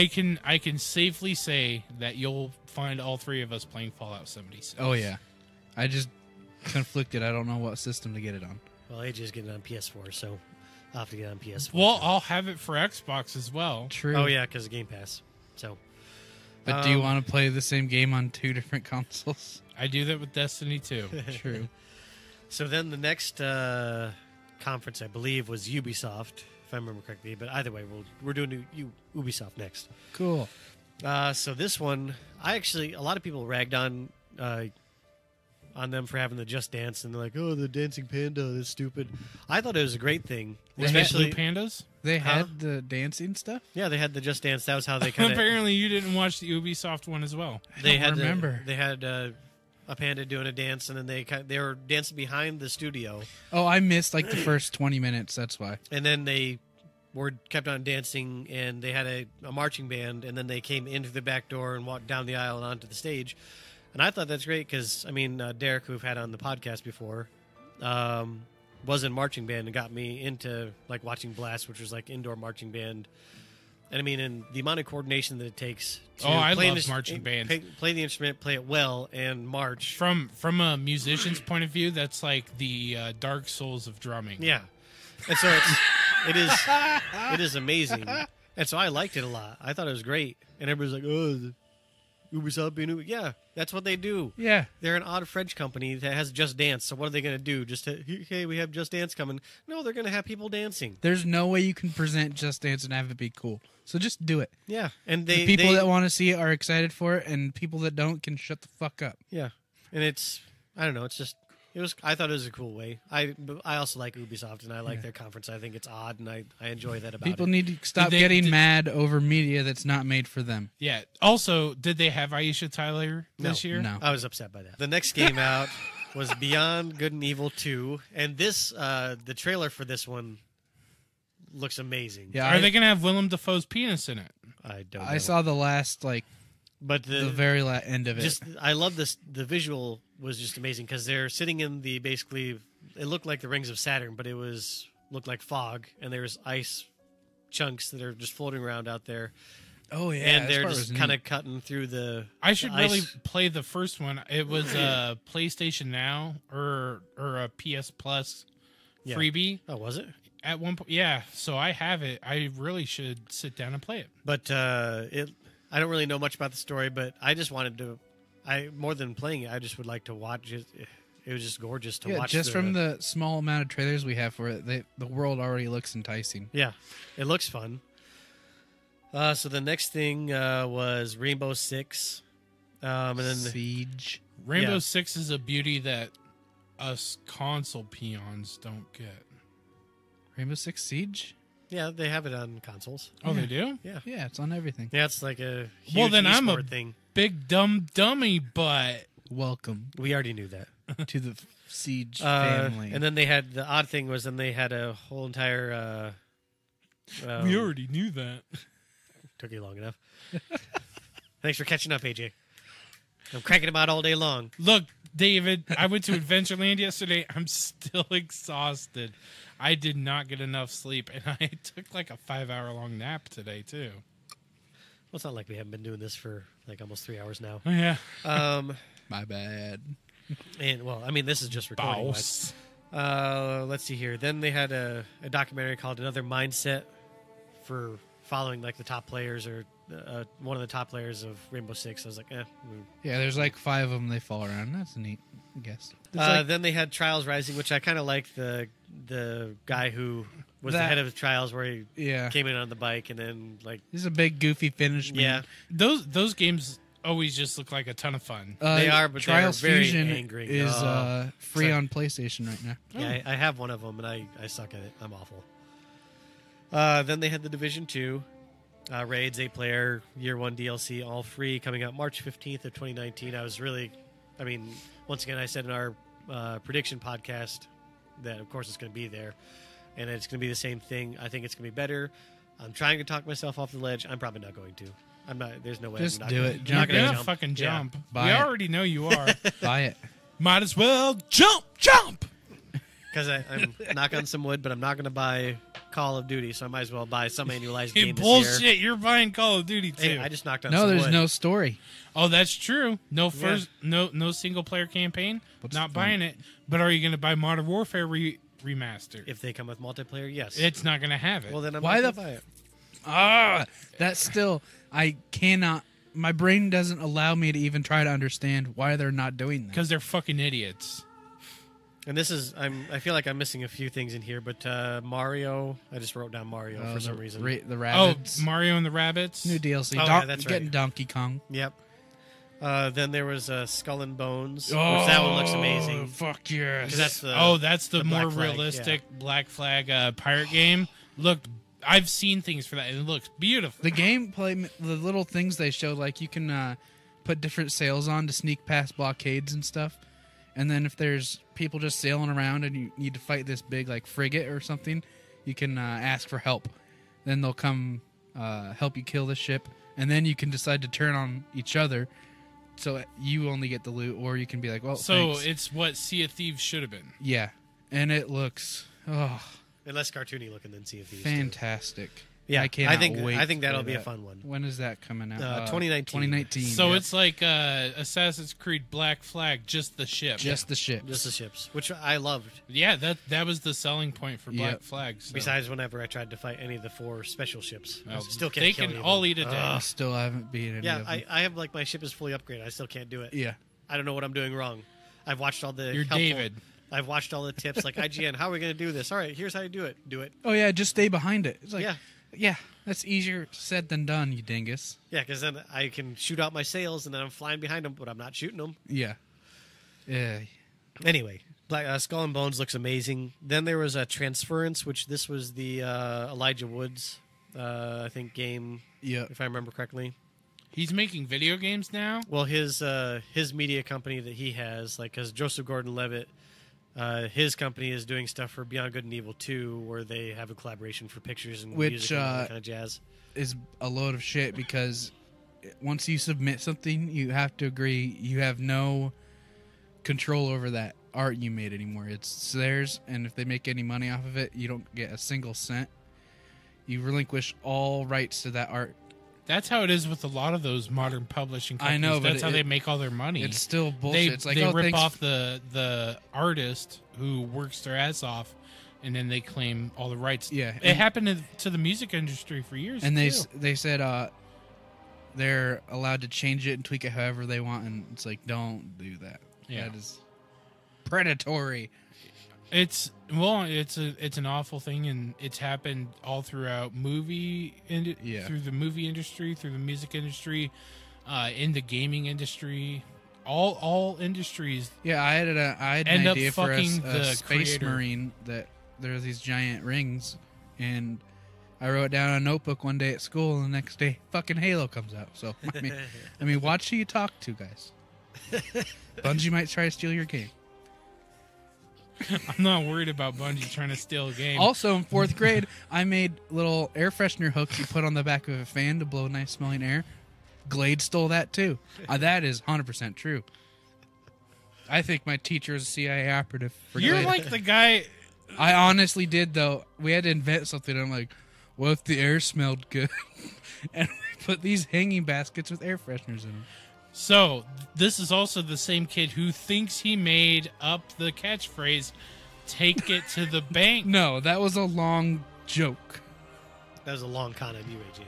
can safely say that you'll find all three of us playing Fallout 76. Oh, yeah. I just conflicted. I don't know what system to get it on. Well, AJ's getting it on PS4, so I'll have to get it on PS4. Well, I'll have it for Xbox as well. True. Oh, yeah, because of Game Pass. So... But do you want to play the same game on 2 different consoles? I do that with Destiny 2. True. So then the next conference, I believe, was Ubisoft, if I remember correctly. But either way, we're doing Ubisoft next. Cool. So this one, a lot of people ragged on them for having the Just Dance, and they're like, "Oh, the dancing panda, that's stupid." I thought it was a great thing, They had especially. Blue Pandas? They Huh? had the dancing stuff? Yeah, they had the Just Dance. That was how they kind of. Apparently, you didn't watch the Ubisoft one as well. They don't had remember. They had a panda doing a dance, and then they were dancing behind the studio, Oh, I missed like the first 20 minutes. That's why. and then they kept on dancing, and they had a marching band, and then they came into the back door and walked down the aisle and onto the stage. And I thought that's great because, I mean, Derek, who we've had on the podcast before, was in marching band and got me into like watching Blast, which was like indoor marching band. And I mean, and the amount of coordination that it takes to Oh, I play love marching bands. play the instrument, play it well, and march. From a musician's point of view, that's like the Dark Souls of drumming. Yeah, and so it is amazing, and so I liked it a lot. I thought it was great, and everybody's like, "Oh, Ubisoft being Ubisoft." Yeah, that's what they do. Yeah. They're an odd French company that has Just Dance. So what are they going to do? Just to, hey, we have Just Dance coming? No, they're going to have people dancing. There's no way you can present Just Dance and have it be cool. So just do it. Yeah, and The people that want to see it are excited for it, and people that don't can shut the fuck up. yeah, and it's I don't know. It's just I thought it was a cool way. I also like Ubisoft and I like their conference. I think it's odd and I enjoy that about People it. need to stop Did they- getting did- mad over media that's not made for them. Yeah. Also, did they have Aisha Tyler this year? No. I was upset by that. The next game out was Beyond Good and Evil 2, and this the trailer for this one looks amazing. Yeah, Are they going to have Willem Dafoe's penis in it? I don't know. I saw the last but the very end of it. just I love this. The visual was just amazing because they're sitting in the basically it looked like the rings of Saturn, but it looked like fog, and there's ice chunks that are just floating around out there, oh yeah, and this they're part just was kind neat. of cutting through the. I should the really ice. play the first one. It was a PlayStation Now or a PS Plus Yeah. freebie Oh, was it? at one point. Yeah, so I have it. I really should sit down and play it. But I don't really know much about the story, but I just wanted to. More than playing it, I just would like to watch it. It was just gorgeous to Yeah, watch. just from the small amount of trailers we have for it, the world already looks enticing. Yeah, it looks fun. So the next thing was Rainbow Six, and then Siege. Rainbow Yeah. Six is a beauty that us console peons don't get. Rainbow Six Siege? yeah, they have it on consoles. Oh, they do? Yeah, Yeah, it's on everything. yeah, it's like a huge Well, then I'm a- esport thing. Big dumb dummy, but Welcome We already knew that. to the Siege family. And then they had the odd thing was then they had a whole entire. we already knew that. Took you long enough. Thanks for catching up, AJ. I'm cranking them out all day long. Look, David, I went to Adventureland yesterday. I'm still exhausted. I did not get enough sleep, and I took like a 5-hour-long nap today, too. Well, it's not like we haven't been doing this for like almost 3 hours now. Oh, yeah. Um, My bad. And well, I mean, this is just recording wise. Let's see here. Then they had a documentary called Another Mindset for following like the top players or one of the top players of Rainbow Six. I was like, Yeah, there's like 5 of them they fall around. That's neat, I guess. Then they had Trials Rising, which I kind of like the guy who was the head of the Trials, where he came in on the bike and then like he's a big goofy finish. Yeah, man. Those games always just look like a ton of fun. They are, but Trials they're very Fusion angry. is free on PlayStation right now. Yeah, I have one of them, and I suck at it. I'm awful. Then they had the Division 2 raids, 8-player, Year 1 DLC, all free, coming out March 15th of 2019. Once again, I said in our prediction podcast that, of course, it's going to be there, and it's going to be the same thing. I think it's going to be better. I'm trying to talk myself off the ledge. I'm probably not going to. I'm not. There's no way. Just I'm not do gonna, it. I'm Jump not gonna You're jump. not fucking jump. Buy We it. already know you are. Buy it. Might as well jump. Because I'm knock on some wood, but I'm not going to buy Call of Duty, so I might as well buy some annualized Hey, game this bullshit. year. You're buying Call of Duty too. Hey, I just knocked on No, some there's wood. no story. Oh, that's true. No single player campaign. What's Not the fun? buying it. But are you going to buy Modern Warfare remastered? If they come with multiplayer, yes. It's not going to have it. well, then I'm Why not the going to buy it. That's still, I cannot, my brain doesn't allow me to even try to understand why they're not doing that. Because they're fucking idiots. And this is, I feel like I'm missing a few things in here, but Mario, I just wrote down Mario for some reason. The Oh, rabbits. Mario and the Rabbits. New DLC. Oh, yeah, that's Getting right. Donkey Kong. Yep. Then there was Skull and Bones, which that one looks amazing. Fuck yes. 'Cause that's That's the the more Black Flag, realistic Black Flag pirate game. Looked, I've seen things for that, and it looks beautiful. The gameplay, the little things they showed, like you can put different sails on to sneak past blockades and stuff. And then if there's people just sailing around and you need to fight this big like frigate or something, you can ask for help. Then they'll come help you kill the ship, and then you can decide to turn on each other, so you only get the loot, or you can be like, well, So thanks. it's what Sea of Thieves should have been. Yeah, and it looks And less cartoony looking than Sea of Thieves. too. fantastic. Yeah, I cannot wait. I think that'll for be a that. fun one. When is that coming out? 2019. 2019. So yeah. it's like Assassin's Creed Black Flag, just the ship. just the ship. Just the ships, which I loved. Yeah, that was the selling point for Black Yep. Flag. So. Besides, whenever I tried to fight any of the 4 special ships, I Oh, still can't they kill can any of all them. eat a day. I still haven't beat any Yeah, of them. I have like my ship is fully upgraded. I still can't do it. Yeah. I don't know what I'm doing wrong. I've watched all the You're helpful- David. I've watched all the tips like IGN. How are we going to do this? All right, here's how you do it. Do it. Oh yeah, just stay behind it. It's like, Yeah. yeah, that's easier said than done, you dingus. Yeah, because then I can shoot out my sails and then I'm flying behind them, but I'm not shooting them. Yeah. Yeah. Anyway, Skull and Bones looks amazing. Then there was a Transference, which this was the Elijah Woods, I think, game, Yep. if I remember correctly. He's making video games now. Well, his media company that he has, like, because Joseph Gordon-Levitt, his company is doing stuff for Beyond Good and Evil 2, where they have a collaboration for pictures and Which, music and all that kind of jazz. Is a load of shit because once you submit something, you have to agree you have no control over that art you made anymore. It's theirs, and if they make any money off of it, you don't get a single cent. You relinquish all rights to that art. That's how it is with a lot of those modern publishing I companies. know, but that's how it- they make all their money. It's still they bullshit. It's like, they oh, rip thanks. off the artist who works their ass off, and then they claim all the rights. Yeah, it and- happened to the music industry for years. And too. they said they're allowed to change it and tweak it however they want, and it's like, don't do that. Yeah. That is predatory. It's an awful thing, and it's happened all throughout Yeah. through the movie industry, through the music industry, in the gaming industry, all industries. Yeah, I had an End up idea for a fucking the space creator. marine that there are these giant rings, and I wrote it down on a notebook one day at school, and the next day, fucking Halo comes out. So I mean, watch who you talk to, guys. Bungie might try to steal your game. I'm not worried about Bungie trying to steal a game. Also, in 4th grade, I made little air freshener hooks you put on the back of a fan to blow nice smelling air. Glade stole that too. That is 100% true. I think my teacher is a CIA operative. For You're Glade. like the guy. I honestly did though. We had to invent something. I'm like, what if the air smelled good? And we put these hanging baskets with air fresheners in them. So this is also the same kid who thinks he made up the catchphrase, "Take it to the bank." No, that was a long joke. That was a long con on you, AJ.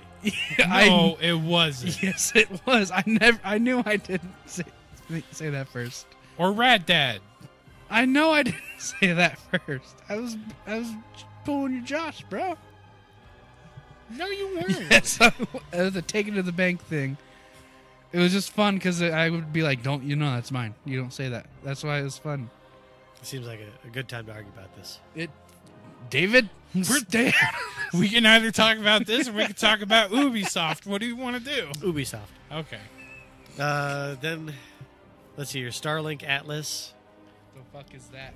No, it wasn't. Yes, it was. I knew I didn't say that first. Or Rat Dad. I know I didn't say that first. I was pulling your Josh, bro. No, you weren't. Yes, the take it to the bank thing. It was just fun because I would be like, "Don't that's mine. You don't say that." That's why it was fun. It seems like a good time to argue about this. David, We can either talk about this or we can talk about Ubisoft. What do you want to do? Ubisoft. Okay. Then, let's see, your Starlink Atlas. the fuck is that?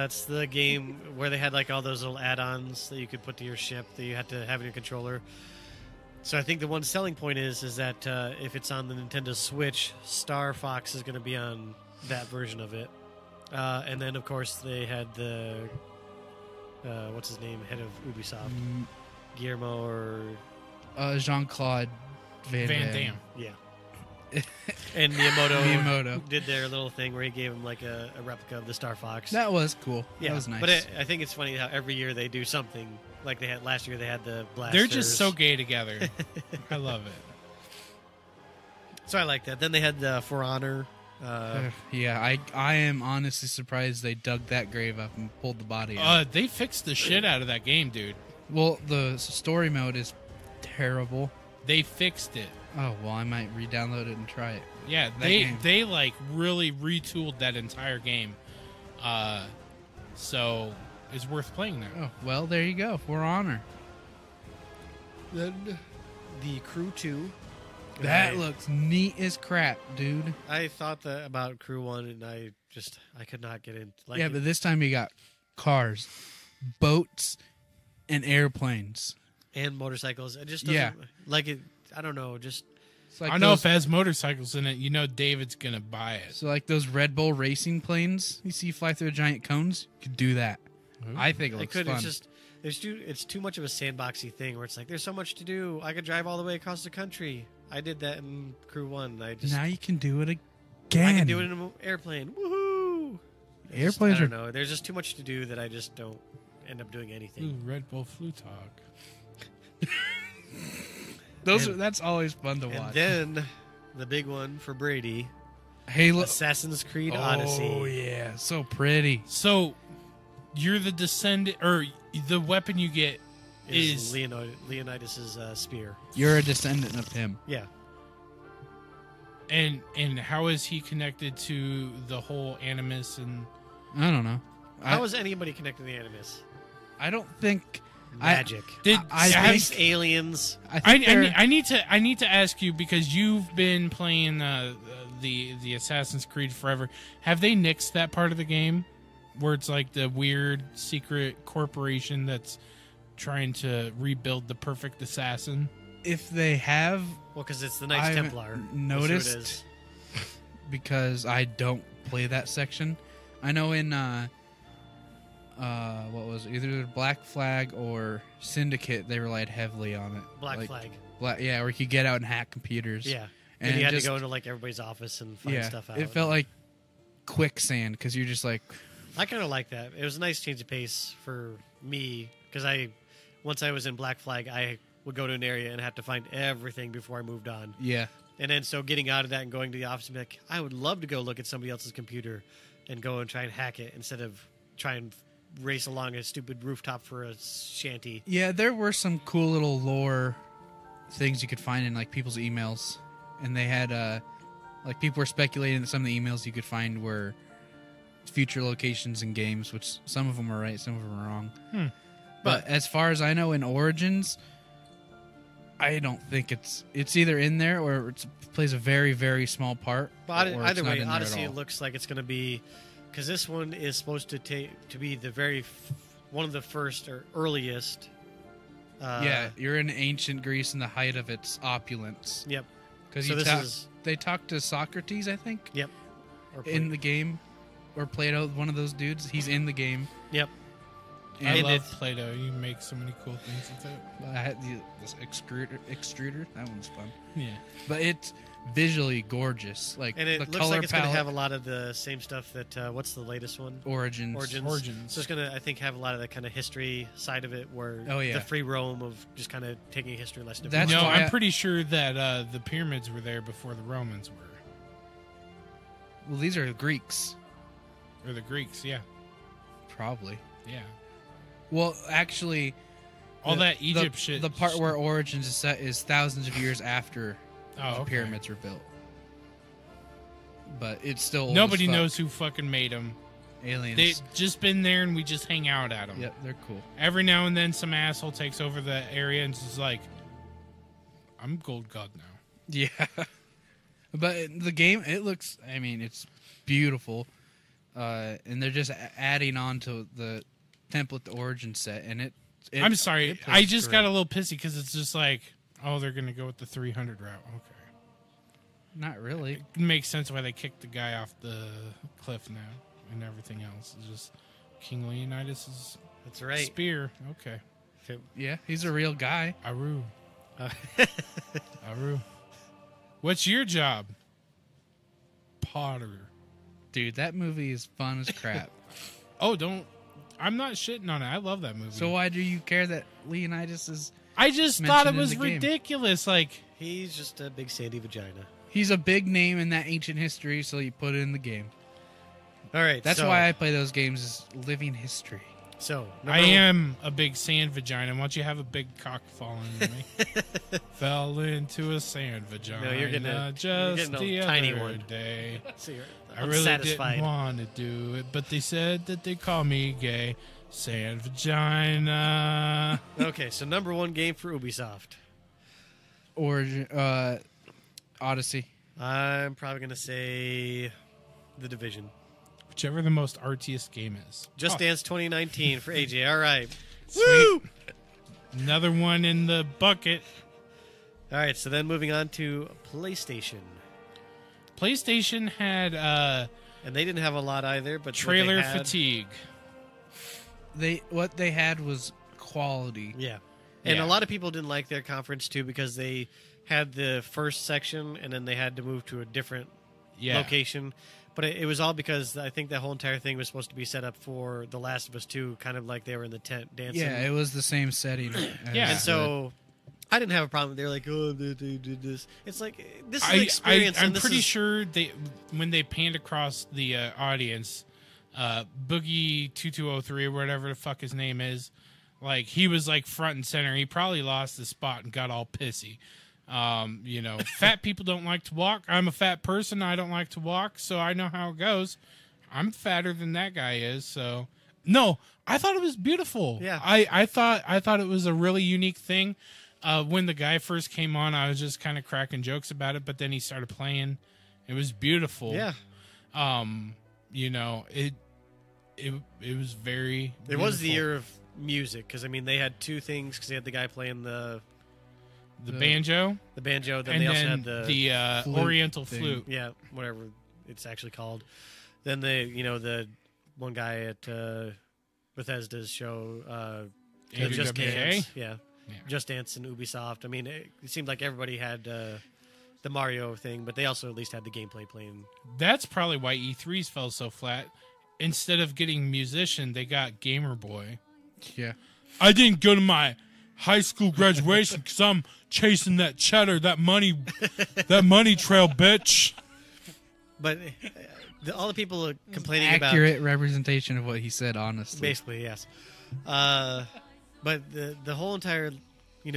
It's the game where they had like all those little add-ons that you could put to your ship that you had to have in your controller. So I think the one selling point is that if it's on the Nintendo Switch, Star Fox is going to be on that version of it. And then, of course, they had the what's his name, head of Ubisoft, Guillermo or Jean-Claude Van Damme. yeah. And Miyamoto Miyamoto. did their little thing where he gave him like a replica of the Star Fox. That was cool. Yeah, That was nice. But I think it's funny how every year they do something. Like they had last year, they had the blasters. They're just so gay together. I love it. So I like that. Then they had the For Honor. Yeah, I am honestly surprised they dug that grave up and pulled the body out. They fixed the shit out of that game, dude. Well, the story mode is terrible. They fixed it. Oh, well, I might re-download it and try it. Yeah, they like really retooled that entire game. So it's worth playing there. Oh, well, there you go. For Honor. Then the Crew 2. That looks neat as crap, dude. I thought that about Crew 1, and I could not get in. Like Yeah, but this time you got cars, boats, and airplanes. and motorcycles. It just doesn't like it. I don't know. Just It's like I know if it has motorcycles in it, you know David's gonna buy it. So like those Red Bull racing planes you see fly through the giant cones, you could do that. I think it I looks could. fun. It's just it's too much of a sandboxy thing where it's like there's so much to do. I could drive all the way across the country. I did that in Crew 1. Now you can do it again. I can do it in an airplane. Woohoo! Airplanes I don't know. There's just too much to do that I just don't end up doing anything. Ooh, Red Bull Flu Talk. That's always fun to And watch. then the big one for Brady, Halo. Assassin's Creed Odyssey. Oh yeah, so pretty. So you're the descendant, or the weapon you get is Leonidas's spear. You're a descendant of him. Yeah. and how is he connected to the whole Animus and I don't know. How is anybody connected to the Animus? I don't think Magic. I Space think aliens. I need to ask you, because you've been playing the Assassin's Creed forever. Have they nixed that part of the game where it's like the weird secret corporation that's trying to rebuild the perfect assassin? if they have, Well, because it's the Knights I've Templar. noticed- That's who it is. because I don't play that section. I know in what was it? Either Black Flag or Syndicate, they relied heavily on it. Black Flag. Yeah, where you could get out and hack computers. Yeah. and And you had just- to go into like everybody's office and find stuff out. It felt like quicksand because you're just like, I kind of like that. It was a nice change of pace for me because once I was in Black Flag, I would go to an area and have to find everything before I moved on. yeah, And then so getting out of that and going to the office and be like, I would love to go look at somebody else's computer and go and try and hack it instead of try and race along a stupid rooftop for a shanty. yeah. There were some cool little lore things you could find in like people's emails, and they had like people were speculating that some of the emails you could find were future locations in games, which some of them are right, some of them are wrong. But as far as I know, in Origins, I don't think it's either in there or it plays a very, very small part. But or it's either not way, in there at Odyssey all. looks like it's going to be because this one is supposed to be the one of the first or earliest. Yeah, you're in ancient Greece in the height of its opulence. Yep. Because So they talked to Socrates, I think, Yep. Or in the game, or Plato, one of those dudes. He's in the game. Yep. I And love Play-Doh. You make so many cool things with it. I had this extruder. That one's fun. Yeah. But visually gorgeous. Like And it the looks color like it's going to palette, have a lot of the same stuff that what's the latest one? Origins. Origins. So it's going to, I think, have a lot of the kind of history side of it, where Oh, yeah. the free roam of just kind of taking a history lesson. That's No, why I'm I- pretty sure that the pyramids were there before the Romans were. Well, these are Greeks, Or the Greeks, yeah. probably. Yeah. Well, actually, All the- that Egypt the, shit. The part where Origins is set is thousands of years after Oh, the okay. pyramids were built. But it's still old Nobody as fuck. knows who fucking made them. Aliens. They just been there and we just hang out at them. Yep, they're cool. Every now and then some asshole takes over the area and is like, I'm gold god now. Yeah. But the game, it looks, I mean, it's beautiful. And they're just adding on to the template, the Origin set. And it I'm sorry. it plays I just great. got a little pissy because it's just like, oh, they're going to go with the 300 route. Okay. Not really. It makes sense why they kicked the guy off the cliff now and everything else. It's just King Leonidas' That's right. spear. Okay. Yeah, he's a real guy. Aru. Aru. What's your job? Potter. Dude, that movie is fun as crap. Oh, don't. I'm not shitting on it. I love that movie. So why do you care that Leonidas is... I just thought it mentioned in was the game? ridiculous. Like, He's just a big sandy vagina. He's a big name in that ancient history, so you put it in the game. All right. That's so, why I play those games, is living history. So I am a big sand vagina. Why don't you have a big cock falling in me? Fell into a sand vagina. No, you're getting just a the tiny other one. day. So you're I really unsatisfied. didn't want to do it, but they said that they call me gay. Sand vagina. Okay, so number one game for Ubisoft. Origin, Odyssey. I'm probably going to say The Division. Whichever the most artiest game is. Just Oh, Dance 2019 for AJ. All right. sweet. Another one in the bucket. All right, so then moving on to PlayStation. PlayStation had And they didn't have a lot either, but what they trailer had- fatigue. What they had was quality. Yeah. And Yeah. a lot of people didn't like their conference too because they had the first section and then they had to move to a different Yeah. location. But it was all because I think that whole entire thing was supposed to be set up for The Last of Us 2, kind of like they were in the tent dancing. Yeah, it was the same setting. as Yeah. And so I didn't have a problem. They're like, oh, they did this. It's like, this is an experience. I'm and this pretty is, sure when they panned across the audience, Boogie 2203 or whatever the fuck his name is, like he was like front and center. He probably lost his spot and got all pissy. Fat people don't like to walk. I'm a fat person. I don't like to walk, so I know how it goes. I'm fatter than that guy is, so no. I thought it was beautiful. Yeah. I thought it was a really unique thing. When the guy first came on, I was just kind of cracking jokes about it, but then he started playing. It was beautiful. yeah. It was very. It was the beautiful. year of music because, I mean, they had two things because they had the guy playing the banjo, banjo, then and they also then had the flute Oriental thing. flute. yeah, whatever it's actually called. Then the one guy at Bethesda's show, Andrew Just WK? Dance, yeah, Yeah. Just Dance and Ubisoft. I mean, it seemed like everybody had the Mario thing, but they also at least had the gameplay playing. That's probably why E3s fell so flat. Instead of getting musician, they got Gamer Boy. Yeah. I didn't go to my high school graduation because I'm chasing that cheddar, that money trail, bitch. But all the people complaining about Accurate representation of what he said, honestly. basically, yes. But the whole entire, we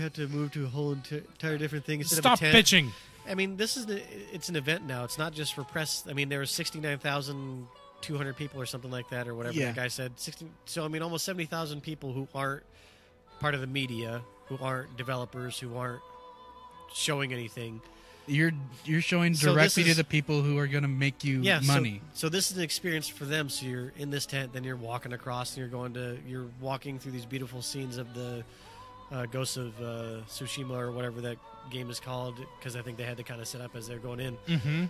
have to move to a whole entire different thing instead Stop of a tent. bitching. I mean, it's an event now. It's not just for press. I mean, there were 69,200 people or something like that, or whatever Yeah. the guy said. So I mean, almost 70,000 people who aren't part of the media, who aren't developers, who aren't showing anything. You're showing So this directly to is- the people who are going to make you Yeah, money. So this is an experience for them. So you're in this tent, then you're walking across, and you're walking through these beautiful scenes of the Ghosts of Tsushima or whatever that game is called, because I think they had to kind of set up as they're going in. Mm-hmm.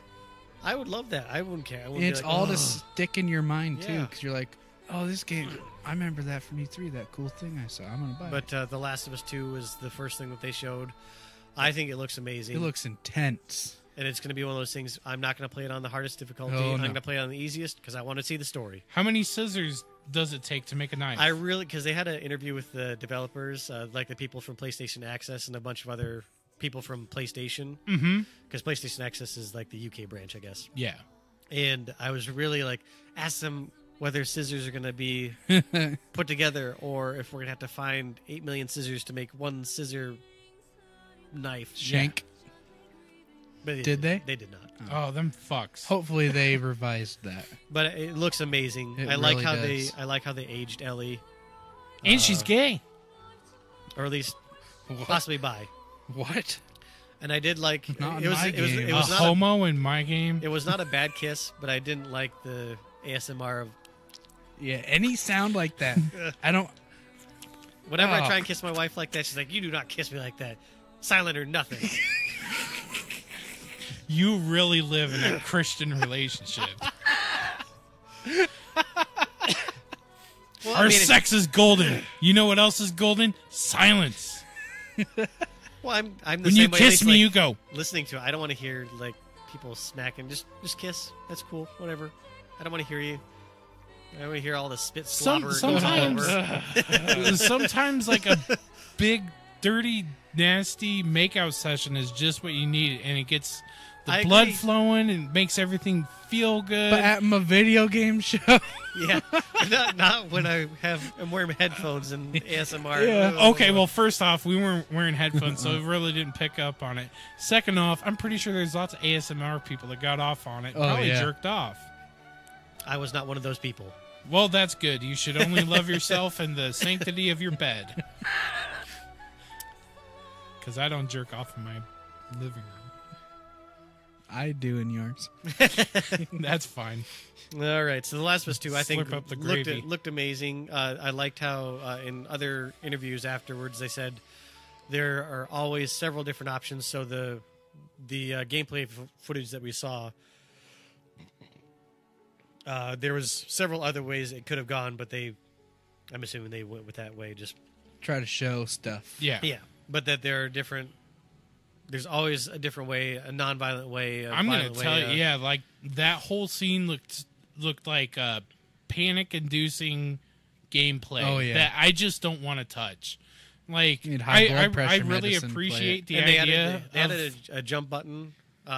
I would love that. I wouldn't care. I wouldn't And it's be like, all "Oh." to stick in your mind, too, Yeah. because you're like, oh, this game, I remember that from E3, that cool thing I saw. I'm going to buy it. But The Last of Us 2 was the first thing that they showed. I think it looks amazing. It looks intense. And it's going to be one of those things. I'm not going to play it on the hardest difficulty. Oh, I'm no. going to play it on the easiest because I want to see the story. How many scissors does it take to make a knife? Because they had an interview with the developers, like the people from PlayStation Access and a bunch of other people from PlayStation. Mm-hmm. Because PlayStation Access is like the UK branch, I guess. Yeah. And I was really like, ask them whether scissors are going to be put together or if we're going to have to find 8 million scissors to make one scissor knife. Shank. But Did they? They did not. Oh, them fucks. Hopefully they revised that. But it looks amazing. It I like really how does. I like how they aged Ellie, And she's gay. or at least What? possibly bi. What? And I did like Not in it was my it was game. it A was not homo in my game. it was not a bad kiss, but I didn't like the ASMR of Yeah, any sound like that. I don't. whenever I Oh. try and kiss my wife like that. She's like, "You do not kiss me like that, silent or nothing." You really live in a Christian relationship. Well, Our sex is golden. You know what else is golden? Silence. Well, I'm the When same you way, at kiss least, me, like, you go. listening to it. I don't want to hear like people smacking. Just kiss. That's cool. Whatever. I don't want to hear you. I don't want to hear all the spit slobber going all Sometimes, over. sometimes like a big, dirty, nasty makeout session is just what you need, and it gets the I blood agree. flowing and makes everything feel good. But at my video game show, Yeah, not when I'm wearing headphones and ASMR. Yeah. Okay, well, first off, we weren't wearing headphones, so it really didn't pick up on it. Second off, I'm pretty sure there's lots of ASMR people that got off on it, Oh, probably yeah. jerked off. I was not one of those people. Well, that's good. You should only love yourself and the sanctity of your bed. Because I don't jerk off in my living room. I do in yours. That's fine. All right, so The Last of Us 2, I think, Slurp up the looked gravy. looked amazing. I liked how in other interviews afterwards they said there are always several different options. So the gameplay footage that we saw, there was several other ways it could have gone, but I'm assuming they went with that way. Just Try to show stuff. Yeah. yeah, but that there are different. There's always a different way, a non-violent way. A I'm gonna violent tell way, you, yeah, like that whole scene looked like panic-inducing gameplay. Oh, yeah. That I just don't want to touch. Like You need high blood I pressure really medicine to play appreciate the And they idea. they added a jump button.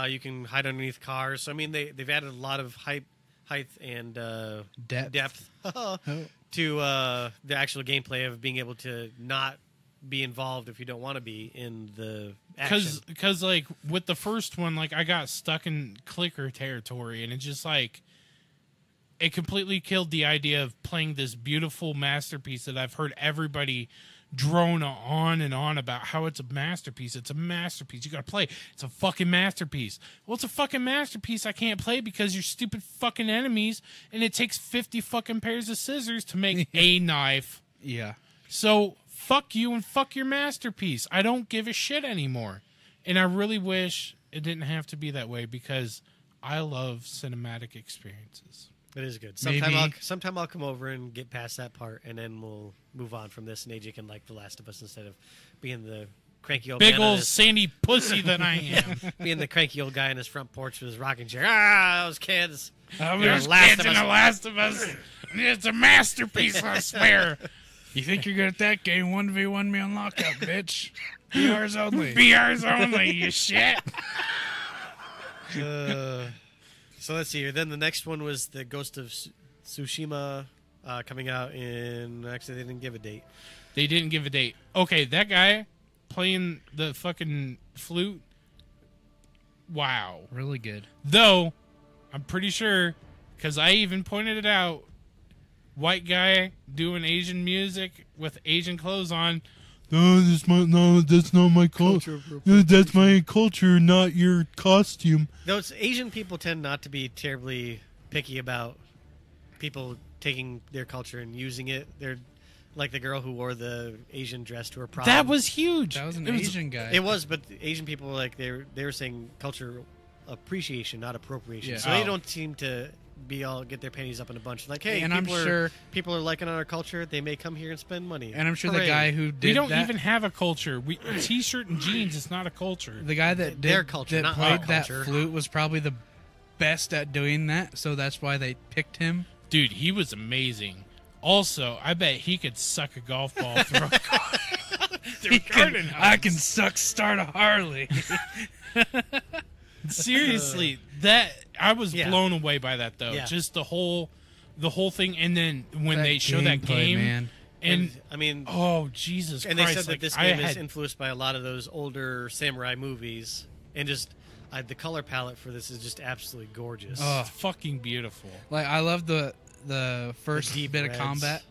You can hide underneath cars. So I mean, they've added a lot of height and Depth. to the actual gameplay of being able to not be involved if you don't want to be in the action. Because like with the first one, like I got stuck in clicker territory, and it just like it completely killed the idea of playing this beautiful masterpiece that I've heard everybody drone on and on about how it's a masterpiece. It's a masterpiece. You gotta play. It's a fucking masterpiece. Well, it's a fucking masterpiece. I can't play because you're stupid fucking enemies, and it takes 50 fucking pairs of scissors to make a knife. Yeah. So fuck you and fuck your masterpiece. I don't give a shit anymore. And I really wish it didn't have to be that way because I love cinematic experiences. It is good. Maybe- Sometime I'll come over and get past that part, and then we'll move on from this, and AJ can like The Last of Us instead of being the cranky old Big man on old his- sandy pussy that I am. being the cranky old guy on his front porch with his rocking chair. Ah, those kids. There's Last kids of in Us. The Last of Us. It's a masterpiece, I swear. You think you're good at that game? 1v1 me on lockout, bitch. BRs only. BRs only, you shit. So let's see here. Then the next one was the Ghost of Tsushima coming out in. Actually, they didn't give a date. They didn't give a date. Okay, that guy playing the fucking flute. Wow. Really good. Though, I'm pretty sure, because I even pointed it out, white guy doing Asian music with Asian clothes on. No, that's not my culture. That's my culture, not your costume. Those Asian people tend not to be terribly picky about people taking their culture and using it. They're like the girl who wore the Asian dress to her prom. That was huge. That was an It Asian guy. It was, but Asian people were like they were saying culture appreciation, not appropriation. Yeah. So they Oh. don't seem to get their panties up in a bunch. Like, hey, And I'm sure people are liking our culture. They may come here and spend money. and I'm sure Hooray. the guy who did We don't that, even have a culture. T-shirt and jeans is not a culture. the guy that Their did culture, that not played our that culture. flute was probably the best at doing that, so that's why they picked him. Dude, he was amazing. Also, I bet he could suck a golf ball through a garden hose. I can start a Harley. Seriously, that I was Yeah. blown away by that though. Yeah. Just the whole thing, and then when That they show that gameplay, game, man. and I mean, oh Jesus and Christ! they said that like, this I game is had, influenced by a lot of those older samurai movies, and just the color palette for this is just absolutely gorgeous. Oh. fucking beautiful. Like I love the first deep bit reds. of combat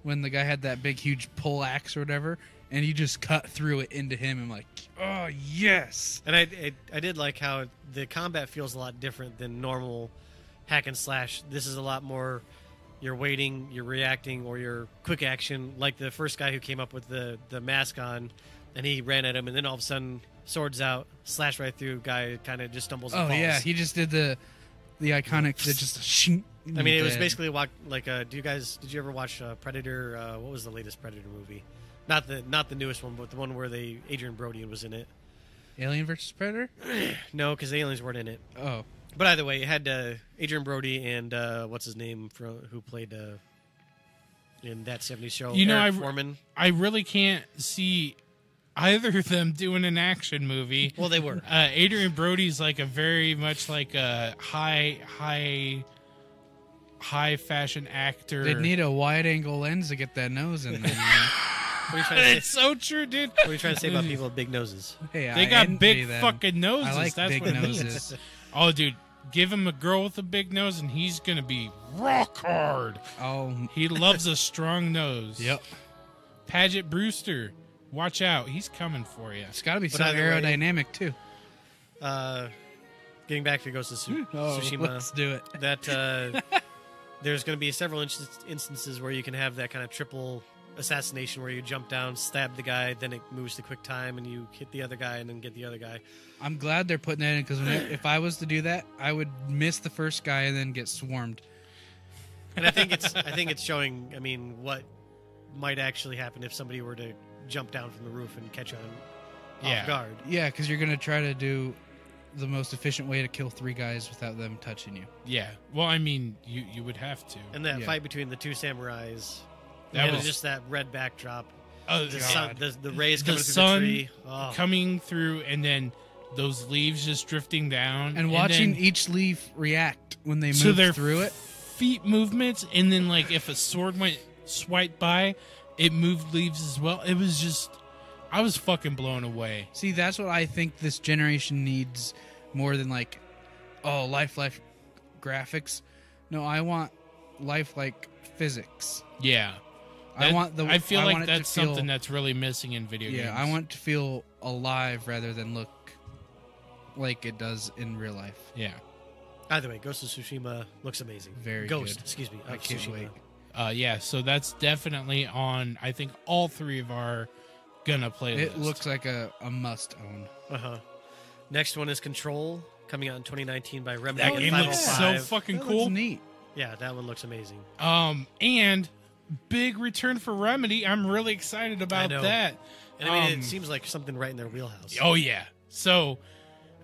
when the guy had that big huge pole axe or whatever, and you just cut through it into him. I'm like, oh yes. And I did like how the combat feels a lot different than normal hack and slash. This is a lot more you're waiting, you're reacting, or you're quick action. Like the first guy who came up with the mask on, and he ran at him, and then all of a sudden swords out, slash right through. Guy kind of just stumbles. And Oh falls. yeah, he just did the iconic that just shing. I mean, it was dead. basically like did you ever watch Predator? What was the latest Predator movie? Not the newest one, but the one where Adrian Brody was in it. Alien versus Predator. No, because the aliens weren't in it. Oh, But either way, it had Adrian Brody and what's his name who played in that '70s show. You know, Eric Foreman. I really can't see either of them doing an action movie. Well, they were. Adrian Brody's like a very much like a high fashion actor. they'd need a wide angle lens to get that nose in there. man. What are you trying to It's say? so true, dude. What are you trying to say about people with big noses? Hey, They I got envy big them. fucking noses. I like That's big what it means. noses. Oh, dude, give him a girl with a big nose, and he's gonna be rock hard. Oh, He loves a strong nose. yep. Paget Brewster, watch out. He's coming for you. It's got to be But so either way- aerodynamic too. Getting back to Ghost of Tsushima, Let's do it. that there's going to be several instances where you can have that kind of triple assassination where you jump down, stab the guy, then it moves to quick time, and you hit the other guy and then get the other guy. I'm glad they're putting that in because if I was to do that, I would miss the first guy and then get swarmed. And I think it's showing. I mean, what might actually happen if somebody were to jump down from the roof and catch on Yeah. off guard. Yeah, because you're gonna try to do the most efficient way to kill 3 guys without them touching you. Yeah. Well, I mean, you would have to. And that Yeah. fight between the two samurais, That and was- just that red backdrop, Oh, the, God. sun, the rays The coming through sun the tree. Oh. coming through, and then those leaves just drifting down, And watching then each leaf react when they to move their through it. feet movements, and then like if a sword went swipe by, it moved leaves as well. It was just, I was fucking blown away. See, that's what I think this generation needs more than like, oh, lifelike graphics. No, I want lifelike physics. Yeah. I want the. I feel I like want it to that's feel- something that's really missing in video games. Yeah, I want it to feel alive rather than look like it does in real life. Yeah. Either way, Ghost of Tsushima looks amazing. Very Ghost, good. excuse me. I of can't Tsushima. wait. Yeah. So that's definitely on. I think all 3 of our gonna play. It looks like a must own. Uh-huh. Next one is Control, coming out in 2019 by Remedy that and game looks so 505. fucking That cool. looks neat. Yeah, that one looks amazing. And big return for Remedy. I'm really excited about know. that. And I mean, it seems like something right in their wheelhouse. Oh yeah. So,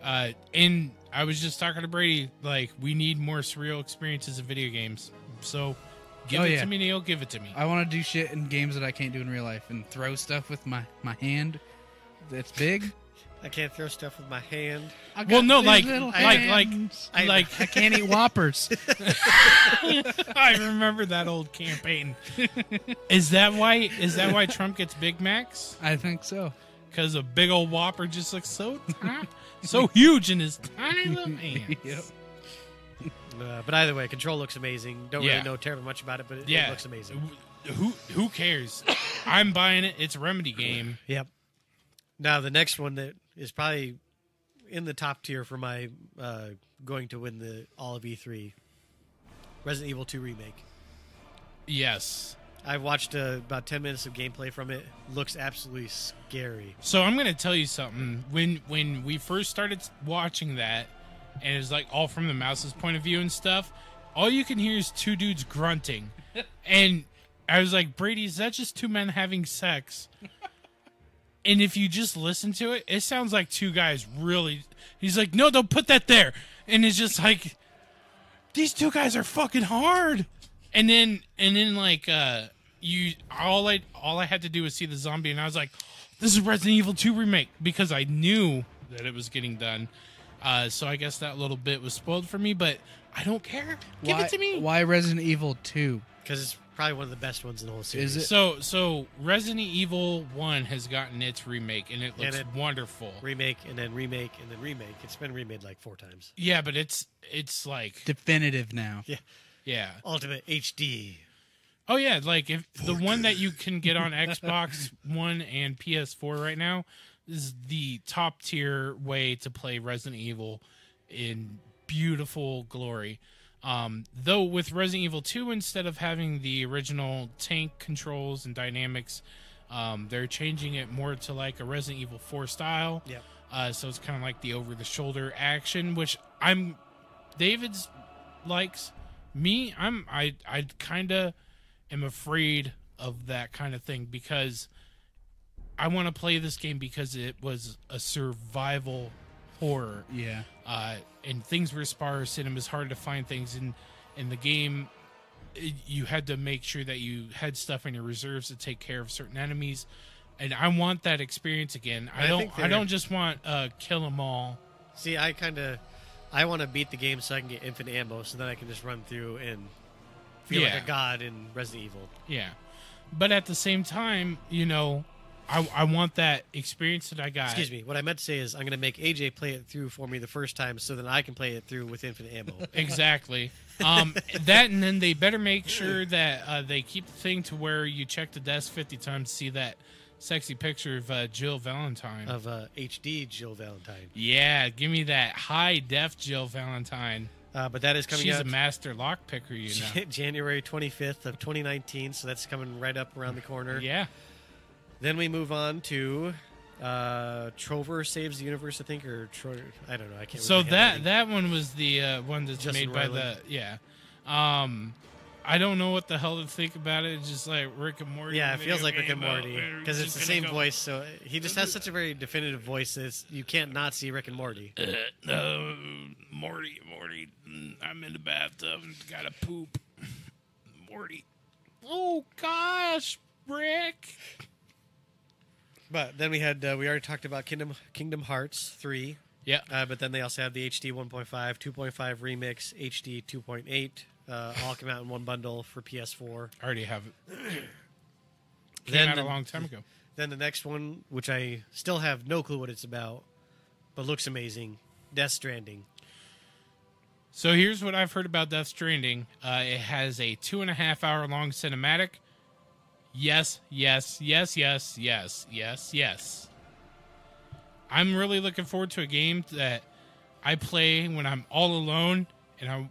and I was just talking to Brady. Like, we need more surreal experiences in video games. So, give Oh, it yeah. to me, Neil. Give it to me. I want to do shit in games that I can't do in real life and throw stuff with my hand that's big. I can't throw stuff with my hand. I got Well, no, these like, little like, hands. like, I can't eat Whoppers. I remember that old campaign. Is that why Trump gets Big Macs? I think so. Because a big old Whopper just looks so so huge in his tiny little hands. Yep. But either way, Control looks amazing. Don't Yeah. really know terribly much about it, but it Yeah, looks amazing. Who cares? I'm buying it. It's a Remedy game. Yep. Now, the next one that is probably in the top tier for my going to win the all of E3, Resident Evil 2 Remake. Yes. I've watched about 10 minutes of gameplay from it. Looks absolutely scary. So I'm going to tell you something. When we first started watching that, and it's like all from the mouse's point of view and stuff. All you can hear is two dudes grunting, and I was like, Brady, is that just two men having sex? And if you just listen to it, it sounds like two guys really. He's like, no, don't put that there, and it's just like, these two guys are fucking hard. And then like all I had to do was see the zombie, and I was like, this is Resident Evil 2 remake, because I knew that it was getting done. So I guess that little bit was spoiled for me, but I don't care. Give it to me. Why Resident Evil 2? Because it's probably one of the best ones in the whole series. Is it? So Resident Evil 1 has gotten its remake, and it looks wonderful. Remake, and then remake, and then remake. It's been remade like 4 times. Yeah, but it's like Definitive now. yeah. Ultimate HD. Oh yeah, like if the one that you can get on Xbox One and PS4 right now is the top tier way to play Resident Evil in beautiful glory. Though with Resident Evil 2, instead of having the original tank controls and dynamics, they're changing it more to like a Resident Evil 4 style. Yep. So it's kind of like the over-the-shoulder action, which David's likes. Me, I kind of am afraid of that kind of thing, because I want to play this game because it was a survival horror. Yeah. And things were sparse, and it was hard to find things in the game. You had to make sure that you had stuff in your reserves to take care of certain enemies, and I want that experience again. I don't just want kill them all. See, I want to beat the game so I can get infinite ammo, so then I can just run through and feel like a god in Resident Evil. Yeah, but at the same time, I want that experience that I got. Excuse me. What I meant to say is I'm going to make AJ play it through for me the first time, so then I can play it through with infinite ammo. Exactly. That, and then they better make sure that they keep the thing to where you check the desk 50 times to see that sexy picture of Jill Valentine. Of HD Jill Valentine. Yeah, give me that high def Jill Valentine. But that is coming She's out. a master lock picker, January 25th of 2019, so that's coming right up around the corner. Yeah. Then we move on to Trover Saves the Universe, I think, or I don't know. I can't. So remember that one was the one that's Justin made by Roiland. I don't know what the hell to think about it. It's just like Rick and Morty. Yeah, it feels like Rick and game, Morty because it's the same voice. So he just has such a very definitive voice that you can't not see Rick and Morty. Morty, I'm in the bathtub and gotta poop. Morty. Oh gosh, Rick. But then we had we already talked about Kingdom Hearts 3. Yeah. But then they also have the HD 1.5, 2.5 remix, HD 2.8. All come out in one bundle for PS4. I already have it. Came out a long time ago. Then the next one, which I still have no clue what it's about, but looks amazing, Death Stranding. So here's what I've heard about Death Stranding. It has a 2.5 hour long cinematic. Yes. I'm really looking forward to a game that I play when I'm all alone and I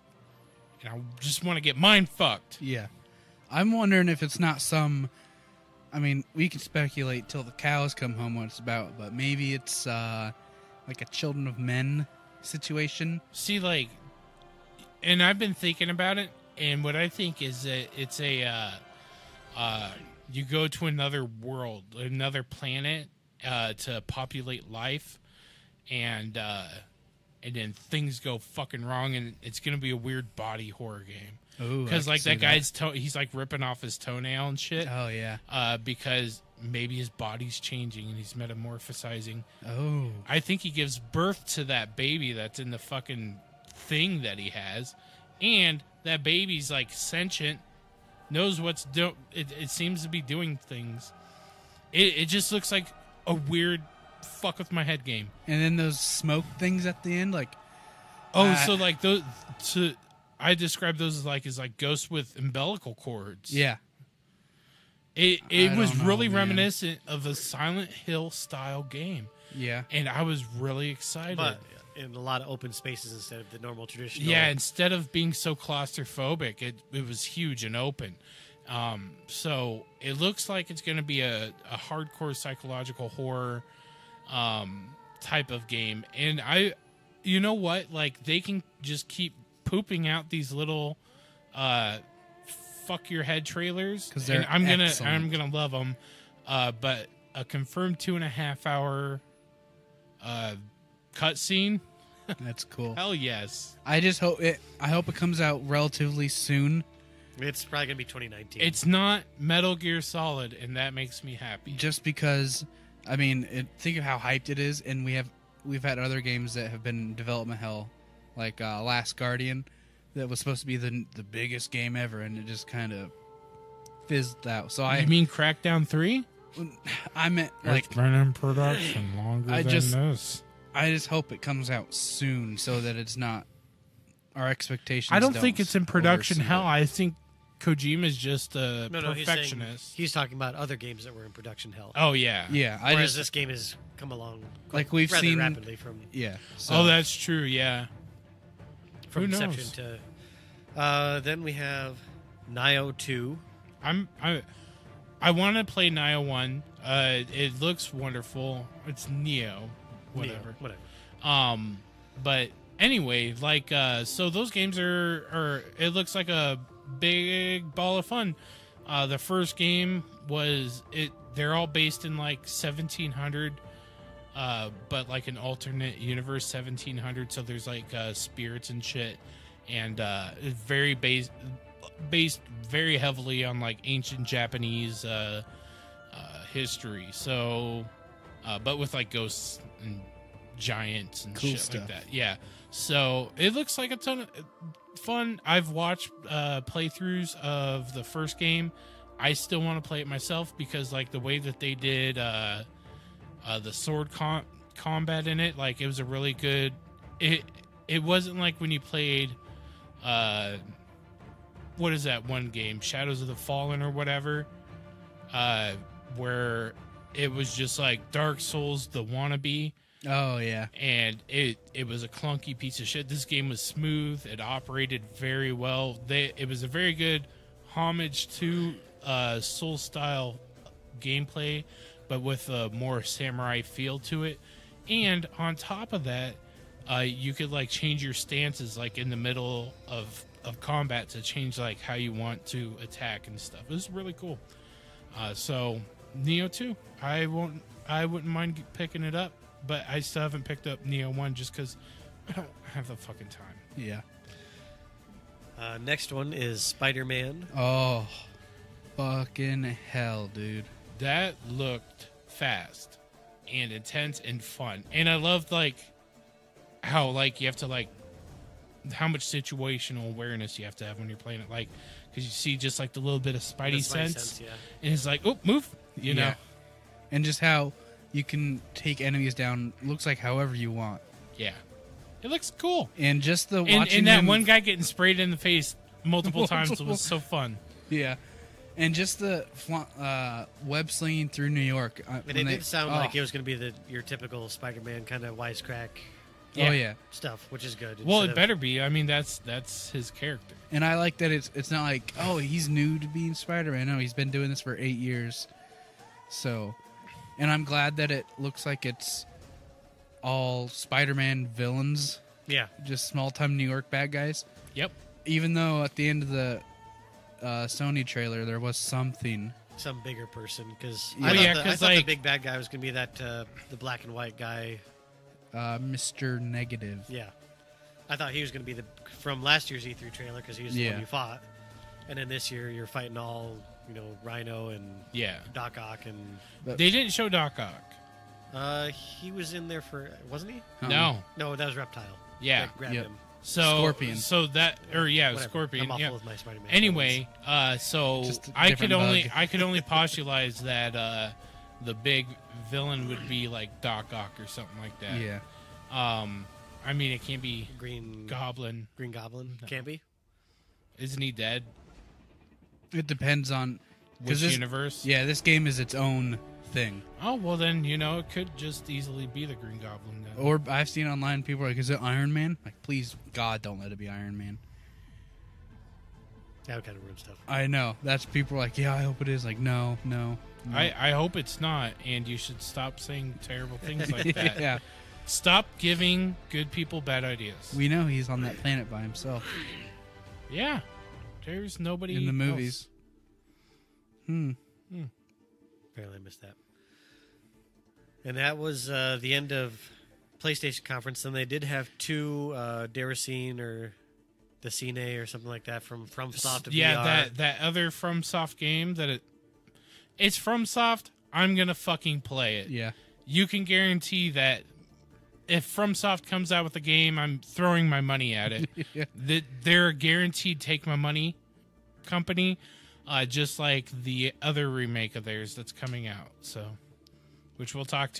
just want to get mind fucked. Yeah. I'm wondering if it's not some... I mean, we can speculate till the cows come home what it's about, but maybe it's like a Children of Men situation. See, like... And I've been thinking about it, and what I think is that it's a... you go to another world, another planet to populate life, and then things go fucking wrong, and it's gonna be a weird body horror game. Because like that guy's he's like ripping off his toenail and shit. Oh yeah. Because maybe his body's changing and he's metamorphosizing. Oh. I think he gives birth to that baby that's in the fucking thing that he has, and that baby's like sentient, knows what's it seems to be doing things. It just looks like a weird fuck with my head game. And then those smoke things at the end, like so like those. I describe those as like ghosts with umbilical cords. Yeah. It was really reminiscent of a Silent Hill style game. Yeah. And I was really excited. But in a lot of open spaces instead of the normal traditional. Yeah, instead of being so claustrophobic, it was huge and open. So it looks like it's going to be a hardcore psychological horror type of game. And you know what? Like, they can just keep pooping out these little fuck your head trailers, 'Cause they're I'm excellent. gonna love them. But a confirmed 2.5 hour cutscene. That's cool. Hell yes. I hope it comes out relatively soon, It's probably gonna be 2019. It's not Metal Gear Solid, and that makes me happy. just because. I mean, think of how hyped it is, and we've had other games that have been in development hell, like Last Guardian, that was supposed to be the biggest game ever, and it just kind of fizzed out. So You mean Crackdown 3? I meant like It's been in production longer I than just- this. I just hope it comes out soon so that it's not our expectations. I don't think it's in production oversee hell. it. I think Kojima's just a no, perfectionist. He's talking about other games that were in production hell. Oh, yeah. Yeah, I Whereas just this game has come along like we've rather seen rapidly from Yeah. So, Oh, that's true, yeah. from Who knows? inception to. Then we have Nioh 2. I want to play Nioh 1. It looks wonderful. It's Neo. Whatever. But anyway, like, so those games are it looks like a big ball of fun. The first game they're all based in like 1700, but like an alternate universe 1700. So there's like spirits and shit, and it's very based very heavily on like ancient Japanese history. So, but with like ghosts and giants and Cool shit stuff. like that. Yeah. So it looks like a ton of fun. I've watched playthroughs of the first game. I still want to play it myself because like the way that they did the sword combat in it, like it was a really good. It wasn't like when you played what is that one game, Shadows of the Fallen or whatever, where it was just like Dark Souls the wannabe. Oh yeah. And it was a clunky piece of shit. This game was smooth. It operated very well. It was a very good homage to Soul style gameplay, but with a more samurai feel to it. And on top of that, you could like change your stances like in the middle of combat to change like how you want to attack and stuff. It was really cool. So Neo 2, I wouldn't mind picking it up. But I still haven't picked up Neo 1 just because I don't have the fucking time. Yeah. Next one is Spider-Man. Oh, fucking hell, dude. That looked fast and intense and fun. And I loved, like, how, like, you have to, like, how much situational awareness you have to have when you're playing it. Like, because you see just, like, the little bit of Spidey sense. Yeah. And it's like, oh, move, you know. Yeah. And just how you can take enemies down, looks like however you want. Yeah. It looks cool. And just the And watching that him, one guy getting sprayed in the face multiple times was so fun. Yeah. And just the web slinging through New York. And it did sound like it was going to be your typical Spider-Man kind of wisecrack Oh yeah. stuff, which is good. Well, Instead it of- better be. I mean, that's his character. And I like that it's not like, oh, he's new to being Spider-Man. No, he's been doing this for 8 years. So, and I'm glad that it looks like it's all Spider-Man villains, Yeah. just small-time New York bad guys. Yep. Even though at the end of the Sony trailer there was something. Some bigger person, because Yeah. I Yeah, thought 'cause, the like- big bad guy was going to be that the black and white guy. Mr. Negative. Yeah, I thought he was going to be from last year's E3 trailer because he was the Yeah. one you fought, and then this year you're fighting all Rhino and Yeah. Doc Ock, and They didn't show Doc Ock. he was in there for wasn't he? No. No, that was Reptile. Yeah. That grabbed Yep. him. So Scorpion. So that Whatever. Scorpion. I'm awful Yeah. with my Spider-Man. Anyway, so Just a I different could only postulate that the big villain would be like Doc Ock or something like that. Yeah. I mean, it can't be Green Goblin. Goblin can't be. Isn't he dead? It depends on Which this universe? Yeah, this game is its own thing. Oh well, then it could just easily be the Green Goblin. Then. Or I've seen online people are like, is it Iron Man? Like, please, God, don't let it be Iron Man. That would kind of ruin stuff. I know. That's people are like, yeah, I hope it is. Like, no, no. I hope it's not, and you should stop saying terrible things like that. Yeah. Stop giving good people bad ideas. We know he's on that planet by himself Yeah. There's nobody in the movies. Apparently I missed that. And that was the end of PlayStation conference. Then they did have two Deracine or the Cine or something like that from FromSoft. VR. that other FromSoft game it's FromSoft. I'm gonna fucking play it. Yeah. You can guarantee that if FromSoft comes out with a game, I'm throwing my money at it. Yeah. They're a guaranteed take my money company, just like the other remake of theirs that's coming out. So, which we'll talk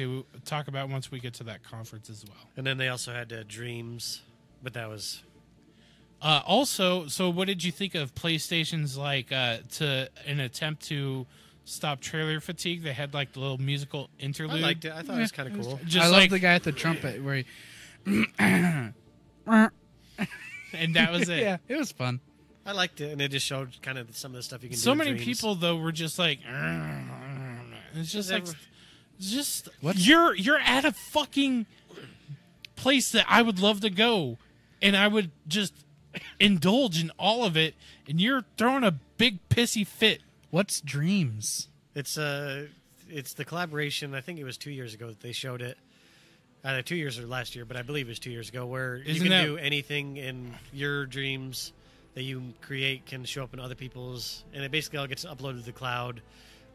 about once we get to that conference as well. And then they also had Dreams, but that was also. So, what did you think of PlayStation's to an attempt to stop trailer fatigue? They had like the little musical interlude. I liked it. I thought it was kind of cool. Just I like love the guy at the trumpet where he. and that was it. Yeah, it was fun. I liked it, and it just showed kind of some of the stuff you can do. So in many Dreams. people though were just like, it's just like, What? you're at a fucking place that I would love to go, and I would just indulge in all of it, and you're throwing a big pissy fit. What's Dreams? It's the collaboration. I think it was 2 years ago that they showed it. Either 2 years or last year, but I believe it was 2 years ago. Where you can do anything in your dreams that you create can show up in other people's, and it basically all gets uploaded to the cloud.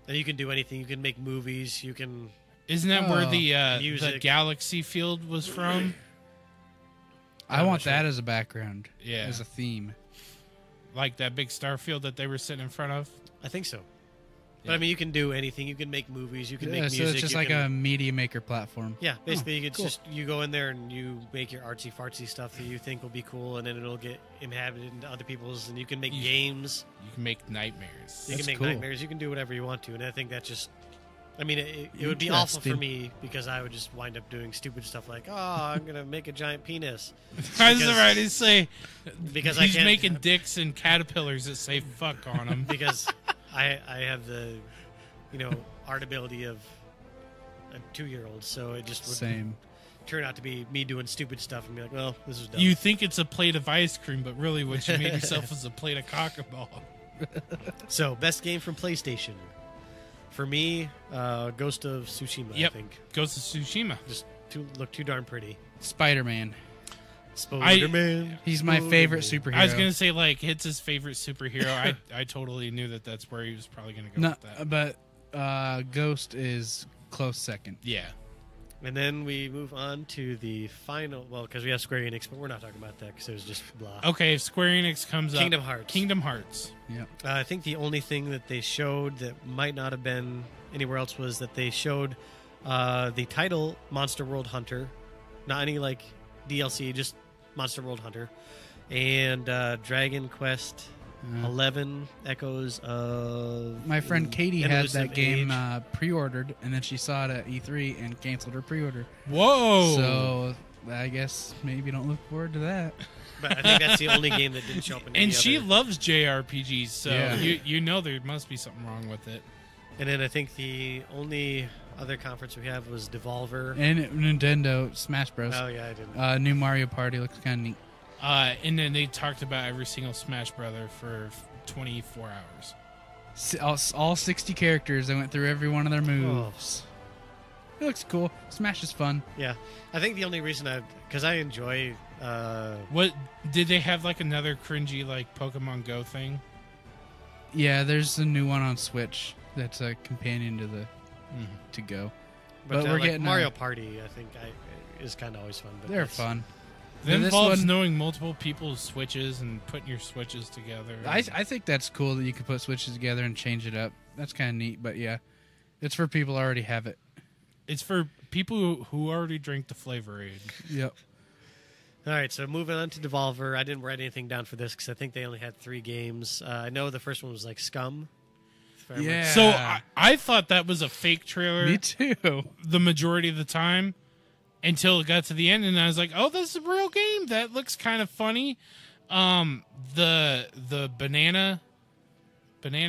And you can do anything. You can make movies. You can. Isn't that where the Music. galaxy field was from? I want that as a background. Yeah. As a theme. Like that big star field that they were sitting in front of? I think so. But I mean, you can do anything. You can make movies. You can make music. So it's just you like can, a media maker platform. Yeah, basically, you could cool. you go in there and you make your artsy fartsy stuff that you think will be cool, and then it'll get inhabited into other people's, and you can make games. You can make nightmares. You That's can make cool. nightmares. You can do whatever you want to, and I think that just. I mean, it would be awful for Interesting. me because I would just wind up doing stupid stuff like, oh, I'm gonna make a giant penis. I was about to say Because I he's can't making dicks and caterpillars that say "fuck" on them. because I have the art ability of a 2-year-old, so it just would Same. turn out to be me doing stupid stuff and be like, well, this is dumb. You think it's a plate of ice cream, but really what you made yourself is a plate of cockaball. So, best game from PlayStation. For me, Ghost of Tsushima, Yep. I think. Ghost of Tsushima. Just look too darn pretty. Spider-Man. Spider-Man. He's my favorite superhero. I was gonna say it's his favorite superhero. I totally knew that's where he was probably gonna go No, with that. but Ghost is close second. Yeah. And then we move on to the final, because we have Square Enix, but we're not talking about that because it was just blah. Okay, if Square Enix comes Kingdom up, Hearts. Kingdom Hearts. Yeah. I think the only thing that they showed that might not have been anywhere else was that they showed the title Monster World Hunter, not any DLC, just Monster World Hunter, and Dragon Quest 11 Echoes of. My friend Katie had Elusive that game Age. pre-ordered, and then she saw it at E3 and canceled her pre-order. Whoa! So I guess maybe don't look forward to that. But I think that's the only game that didn't show up in any and she other. loves JRPGs, so Yeah. you know there must be something wrong with it. And then I think the only other conference we have was Devolver. And Nintendo Smash Bros. Oh, yeah, I didn't. New Mario Party looks kind of neat. And then they talked about every single Smash Brother for 24 hours. All 60 characters. I went through every one of their moves. It looks cool. Smash is fun. Yeah. I think the only reason because I enjoy. What did they have another cringy Pokemon Go thing? Yeah, there's a new one on Switch that's a companion to the to go. But we're getting Mario Party, I think, is kind of always fun. But they're that's- fun. That This involves one- knowing multiple people's switches and putting your switches together. I think that's cool that you can put Switches together and change it up. That's kind of neat. But yeah, it's for people who already have it. It's for people who already drink the Flavor Aid. Yep. All right, so moving on to Devolver. I didn't write anything down for this because I think they only had 3 games. I know the first one was Scum. if I remember. Yeah. So I thought that was a fake trailer Me too. the majority of the time until it got to the end, and I was like, "Oh, this is a real game. That looks kind of funny." The banana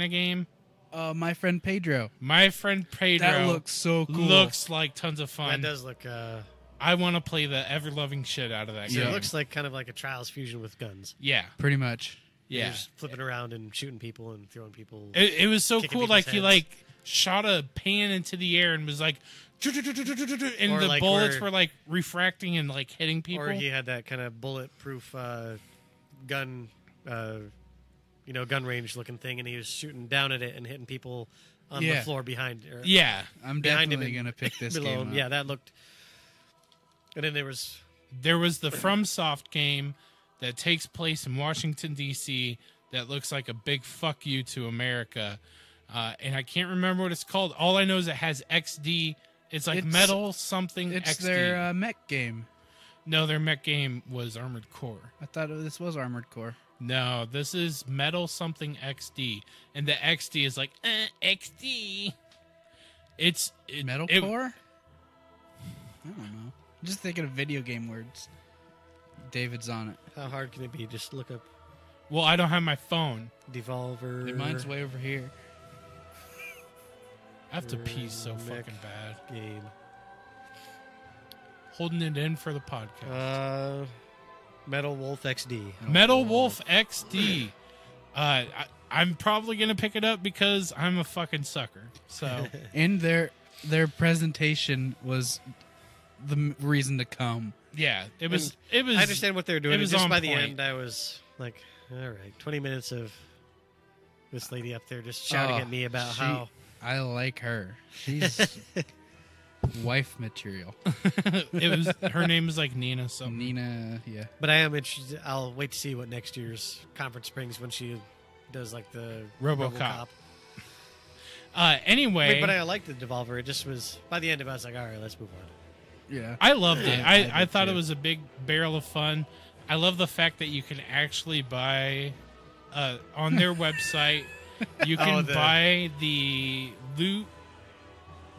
game. My friend Pedro. My friend Pedro. That looks so cool. Looks like tons of fun. That does look. I want to play the ever-loving shit out of that So game. it looks like kind of like a Trials fusion with guns. Yeah. Pretty much. Yeah. You're just flipping around and shooting people and throwing people. It was so Kicking cool. people's Like, he, heads. like, shot a pan into the air and was like... And Or the like bullets where- were, like, refracting and, like, hitting people. Or he had that kind of bulletproof gun, gun range looking thing, and he was shooting down at it and hitting people on the Yeah. floor behind. Or Yeah. I'm behind him definitely and going to pick this below game him. up. Yeah, that looked. And then there was. There was the FromSoft game that takes place in Washington, D.C. that looks like a big fuck you to America. And I can't remember what it's called. All I know is it has XD. It's like Metal something It's XD. their mech game. No, their mech game was Armored Core. I thought this was Armored Core. No, this is Metal something XD. And the XD is like, XD. Metalcore? I don't know. I'm just thinking of video game words. David's on it. How hard can it be? Just look up Well, I don't have my phone. Devolver. Mine's way over here. I have to pee so Mech fucking bad. game. Holding it in for the podcast. Metal Wolf XD. Metal Wolf XD. I'm probably gonna pick it up because I'm a fucking sucker. So And their presentation was the reason to come. yeah, it was. It was. I understand what they're doing. It was just on by the point. end, I was like, all right, 20 minutes of this lady up there just shouting Oh, at me about she- how. I like her. She's wife material. It was. Her name is like Nina something. Nina, yeah. But I am interested. I'll wait to see what next year's conference brings when she does like the RoboCop. Anyway, But I liked the Devolver. It just was by the end of it, I was like, all right, let's move on. Yeah. I loved it. I I did thought too. it was a big barrel of fun. I love the fact that you can actually buy on their website. You can buy the loot,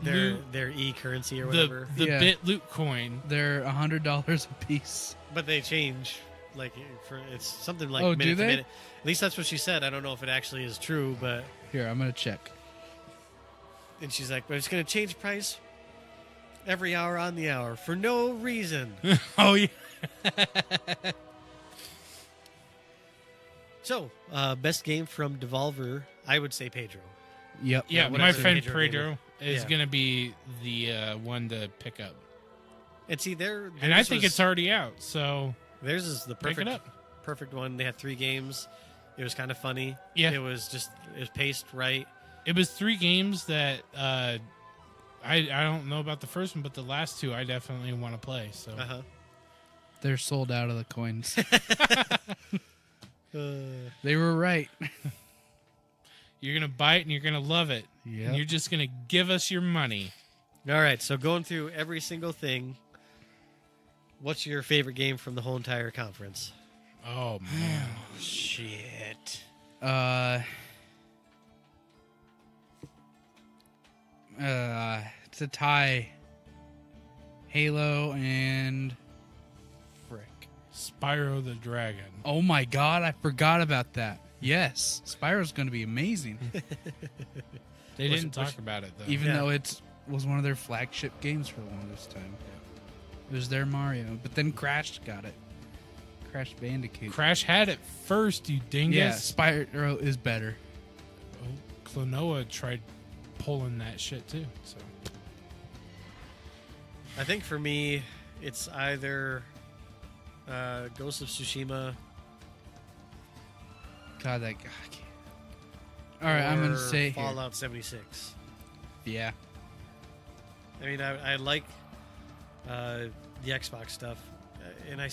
Their e-currency or whatever. the Yeah. bit loot coin. They're $100 a piece. But they change. Like it's something like Oh, minute do to they? minute. At least that's what she said. I don't know if it actually is true, but Here, I'm going to check. and she's like, but it's going to change price every hour on the hour for no reason. Oh yeah. So, best game from Devolver, I would say Pedro. Yep. Yeah, what my is it, friend Pedro Pedro is Yeah. going to be the one to pick up. And see, And I think it's already out, so theirs is the pick it up. perfect one. They had 3 games. It was kind of funny. Yeah. it was paced right. It was 3 games that I don't know about the first one, but the last 2 I definitely want to play. So They're sold out of the coins. They were right. you're gonna buy it and you're gonna love it. Yep. And you're just gonna give us your money. All right, so going through every single thing, what's your favorite game from the whole entire conference? Oh man. Shit. It's a tie. Halo and frick. Spyro the Dragon. Oh my god, I forgot about that. Yes, Spyro's going to be amazing. They didn't talk about it though. Even Yeah. though it was one of their flagship games for the longest time. It was their Mario, but then Crash got it. Crash Bandicoot. Crash had it first, you dingus. Yeah, Spyro is better. Oh, Klonoa tried pulling that shit too. So I think for me, it's either Ghost of Tsushima. God, that guy. All right, I'm gonna or say here. Fallout 76. Yeah, I mean, I like the Xbox stuff, and I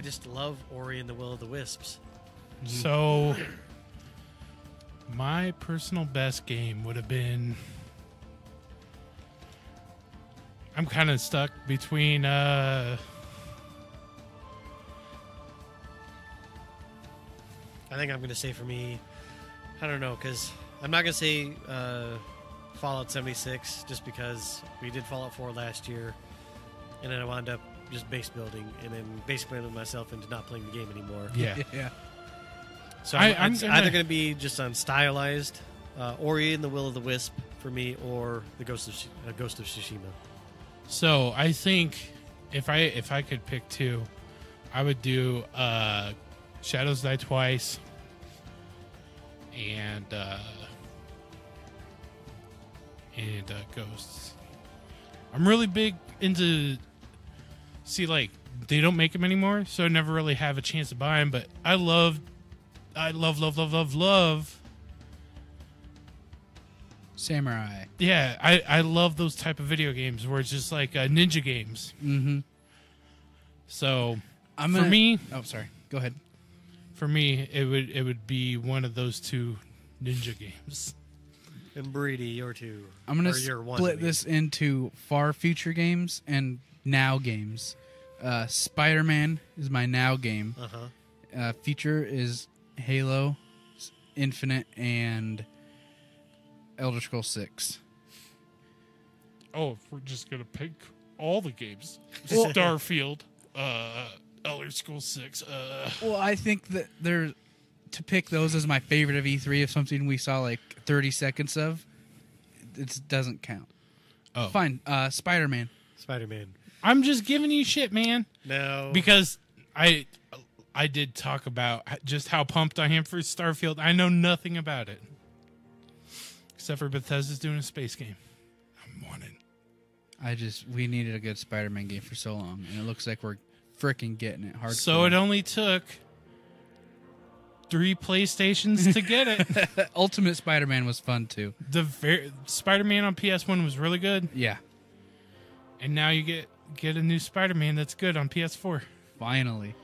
just love Ori and the Will of the Wisps. So my personal best game would have been I'm kind of stuck between I think I'm going to say for me, I don't know, because I'm not going to say Fallout 76 just because we did Fallout 4 last year, and then I wound up just base building and then base building myself into not playing the game anymore. yeah. yeah. So I'm it's gonna- either going to be just on stylized Ori and the Will of the Wisp for me, or the Ghost of Tsushima. So I think if I could pick two, I would do Shadows Die Twice and Ghosts. I'm really big into like they don't make them anymore, so I never really have a chance to buy them. But I love Samurai. Yeah, I love those type of video games where it's just like ninja games. Mm-hmm. So Oh, sorry. Go ahead. For me, it would be one of those two ninja games. And Brady, your two. I'm gonna Or your one, I split mean. this into far future games and now games. Spider-Man is my now game. Uh-huh. Future is Halo, Infinite, and Elder Scrolls 6. Oh, if we're just gonna pick all the games, Starfield, Elder Scrolls 6. Well, I think that to pick those as my favorite of E3 of something we saw like 30 seconds of, it doesn't count. Oh, Fine. Spider-Man. Spider-Man. I'm just giving you shit, man. No. Because I did talk about just how pumped I am for Starfield. I know nothing about it. Except for Bethesda's doing a space game. I'm wanting. We needed a good Spider-Man game for so long, and it looks like we're freaking getting it hard. So it only took 3 PlayStations to get it. Ultimate Spider-Man was fun too. Spider-Man on PS1 was really good, Yeah, and now you get a new Spider-Man that's good on PS4. finally.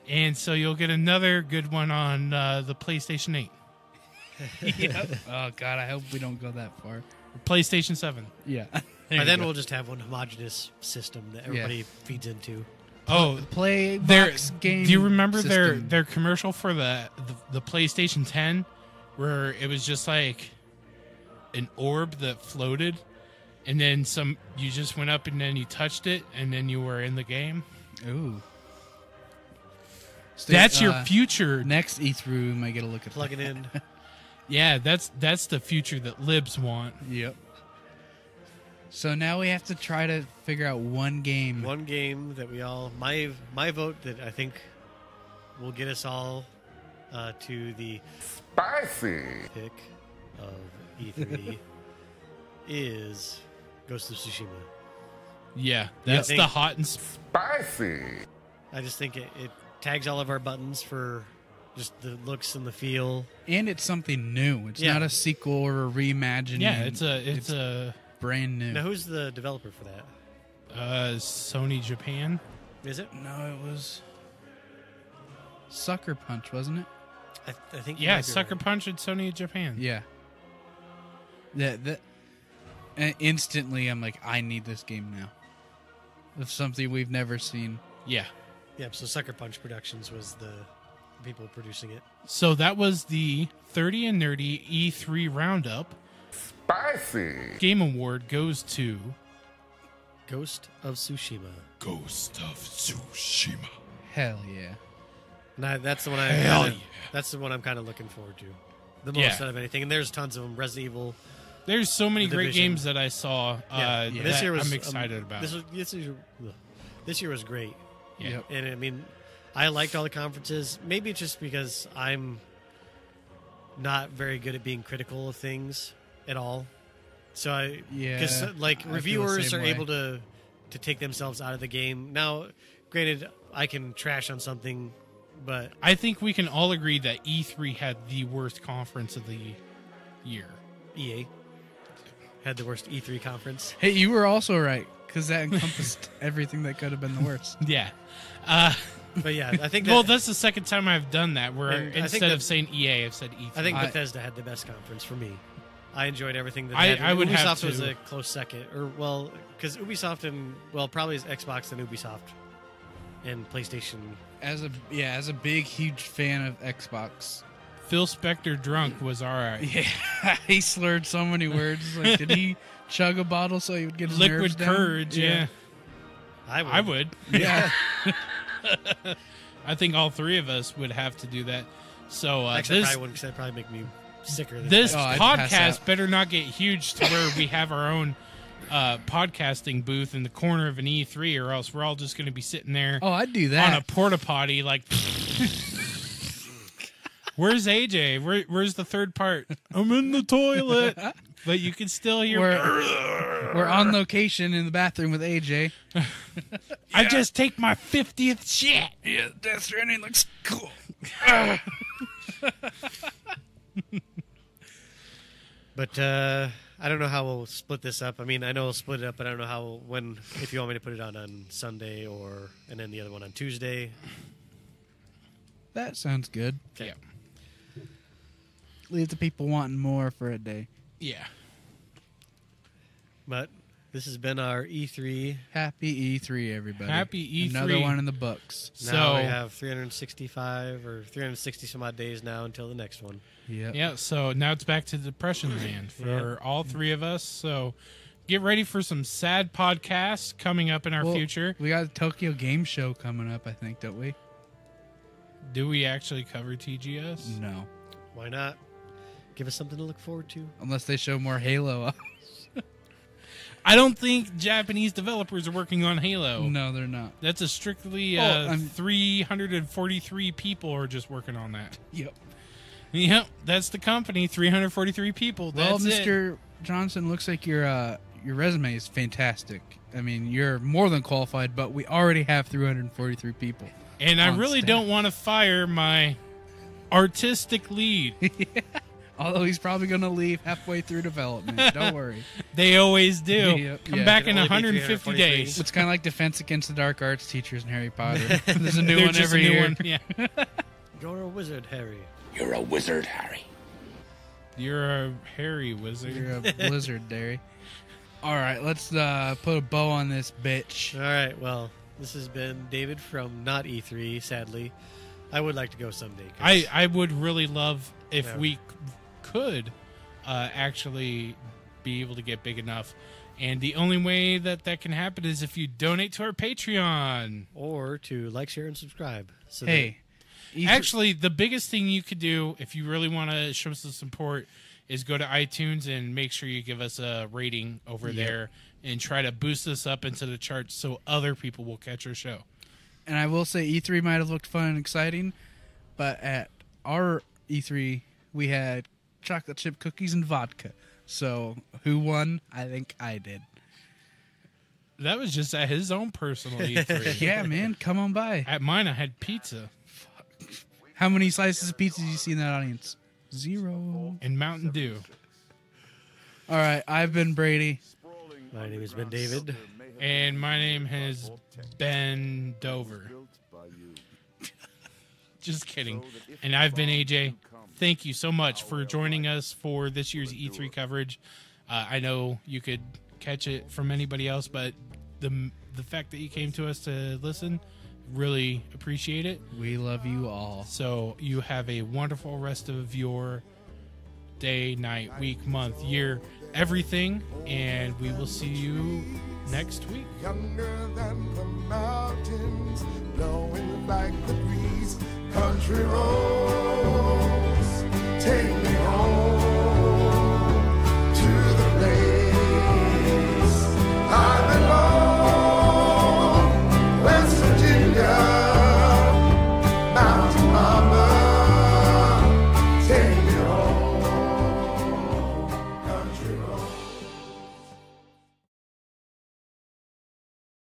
And so you'll get another good one on the PlayStation 8. Oh God, I hope we don't go that far. PlayStation 7. Yeah. By then we'll just have one homogenous system that everybody feeds into. Oh, play their box game. Do you remember system. their commercial for the PlayStation 10 where it was just like an orb that floated and then you just went up and then you touched it and then you were in the game? Ooh. That's your future. Next E3 we might get a look at Plug it in. Yeah, that's the future that libs want. Yep. So now we have to try to figure out one game. One game that we all my vote that I think will get us all to the Spicy. pick of E3 is Ghost of Tsushima. Yeah, that's Yeah. the hot and Spicy. I just think it tags all of our buttons for just the looks and the feel. And it's something new. It's Yeah. not a sequel or a reimagining. yeah, it's a brand new. Now, who's the developer for that? Sony Japan. Is it? No, it was Sucker Punch, wasn't it? I think. you Yeah, might be Sucker right. Punch and Sony Japan. Yeah. And instantly, I'm like, I need this game now. Of something we've never seen. Yeah. Yeah, so Sucker Punch Productions was the people producing it. So that was the 30 and Nerdy E3 Roundup. Spicy. Game Award goes to Ghost of Tsushima. Ghost of Tsushima. Hell yeah. And that's the one Hell yeah. That's the one I'm kind of looking forward to. The most Yeah. out of anything. And there's tons of them. Resident Evil. There's so many The great Division. games that I saw Yeah. that I'm excited about. This year was great. Yeah. Yep. And I mean, I liked all the conferences. Maybe it's just because I'm not very good at being critical of things at all. So because I like feel the reviewers same are way. able to take themselves out of the game. Now, granted, I can trash on something, but I think we can all agree that E3 had the worst conference of the year. EA had the worst E3 conference. Hey, you were also right, because that encompassed everything that could have been the worst. Yeah. But yeah, I think Well, that's the second time I've done that where And I think instead that- of saying EA, I've said E3. I think I- Bethesda had the best conference for me. I enjoyed everything that I- they had. I would Ubisoft have to. was a close second, or well, because Ubisoft and probably Xbox and Ubisoft and PlayStation. As a big, huge fan of Xbox. Phil Spector drunk was all right. Yeah, he slurred so many words. Like, did he chug a bottle so he would get his nerves Liquid down? courage, yeah. I would. Yeah. I think all three of us would have to do that. So Actually, I this probably wouldn't, because that'd probably make me sicker. Than this Oh, I'd pass podcast out. better not get huge to where we have our own podcasting booth in the corner of an E3, or else we're all just going to be sitting there Oh, I'd do that. on a porta potty like. Where's AJ? Where's the third part? I'm in the toilet. But you can still hear. We're on location in the bathroom with AJ. I just take my 50th shit. Yeah, Death Stranding looks cool. But I don't know how we'll split this up. I mean, I know we'll split it up, but I don't know if you want me to put it on Sunday and then the other one on Tuesday. That sounds good. Yeah. Leave the people wanting more for a day. Yeah. But this has been our E3. Happy E3, everybody. Happy E3. Another one in the books. Now we have 365 or 360 some odd days now until the next one. Yep. Yeah, so now it's back to Depression Land for all three of us. So get ready for some sad podcasts coming up in our future. We got the Tokyo Game Show coming up, I think, don't we? Do we actually cover TGS? No. Why not? Give us something to look forward to. Unless they show more Halo. I don't think Japanese developers are working on Halo. No, they're not. That's a strictly 343 people are just working on that. Yep. Yep, that's the company. 343 people. Well, That's it. Mr. Johnson, looks like your resume is fantastic. I mean, you're more than qualified, but we already have 343 people. And I on really staff. don't want to fire my artistic lead. Although he's probably going to leave halfway through development. Don't worry. They always do. Yep. Come Yeah. back It'll in only be 150 343. days. It's kind of like Defense Against the Dark Arts teachers in Harry Potter. There's a new There's one just every a new year. one. Yeah. You're a wizard, Harry. You're a wizard, Harry. You're a hairy wizard. You're a blizzard, Derry. All right, let's put a bow on this bitch. All right, well, this has been David from Not E3, sadly. I would like to go someday. 'Cause I would really love if Yeah. we could actually be able to get big enough. And the only way that can happen is if you donate to our Patreon. Or to like, share, and subscribe. So Hey, Actually, the biggest thing you could do if you really want to show us some support is go to iTunes and make sure you give us a rating over there and try to boost us up into the charts so other people will catch our show. and I will say E3 might have looked fun and exciting, but at our E3 we had chocolate chip cookies and vodka. So who won? I think I did. That was just at his own personal E3. Yeah, man, come on by. At mine, I had pizza How many slices of pizza do you see in that audience? 0. and Mountain Dew. All right, I've been Brady. My name has been David. And my name has been Dover. Just kidding. And I've been AJ. Thank you so much for joining us for this year's E3 coverage. I know you could catch it from anybody else, but the fact that you came to us to listen, really appreciate it. We love you all. So you have a wonderful rest of your day, night, week, month, year, everything, and we will see you next week. Younger than the mountains, blowing like the breeze, country road.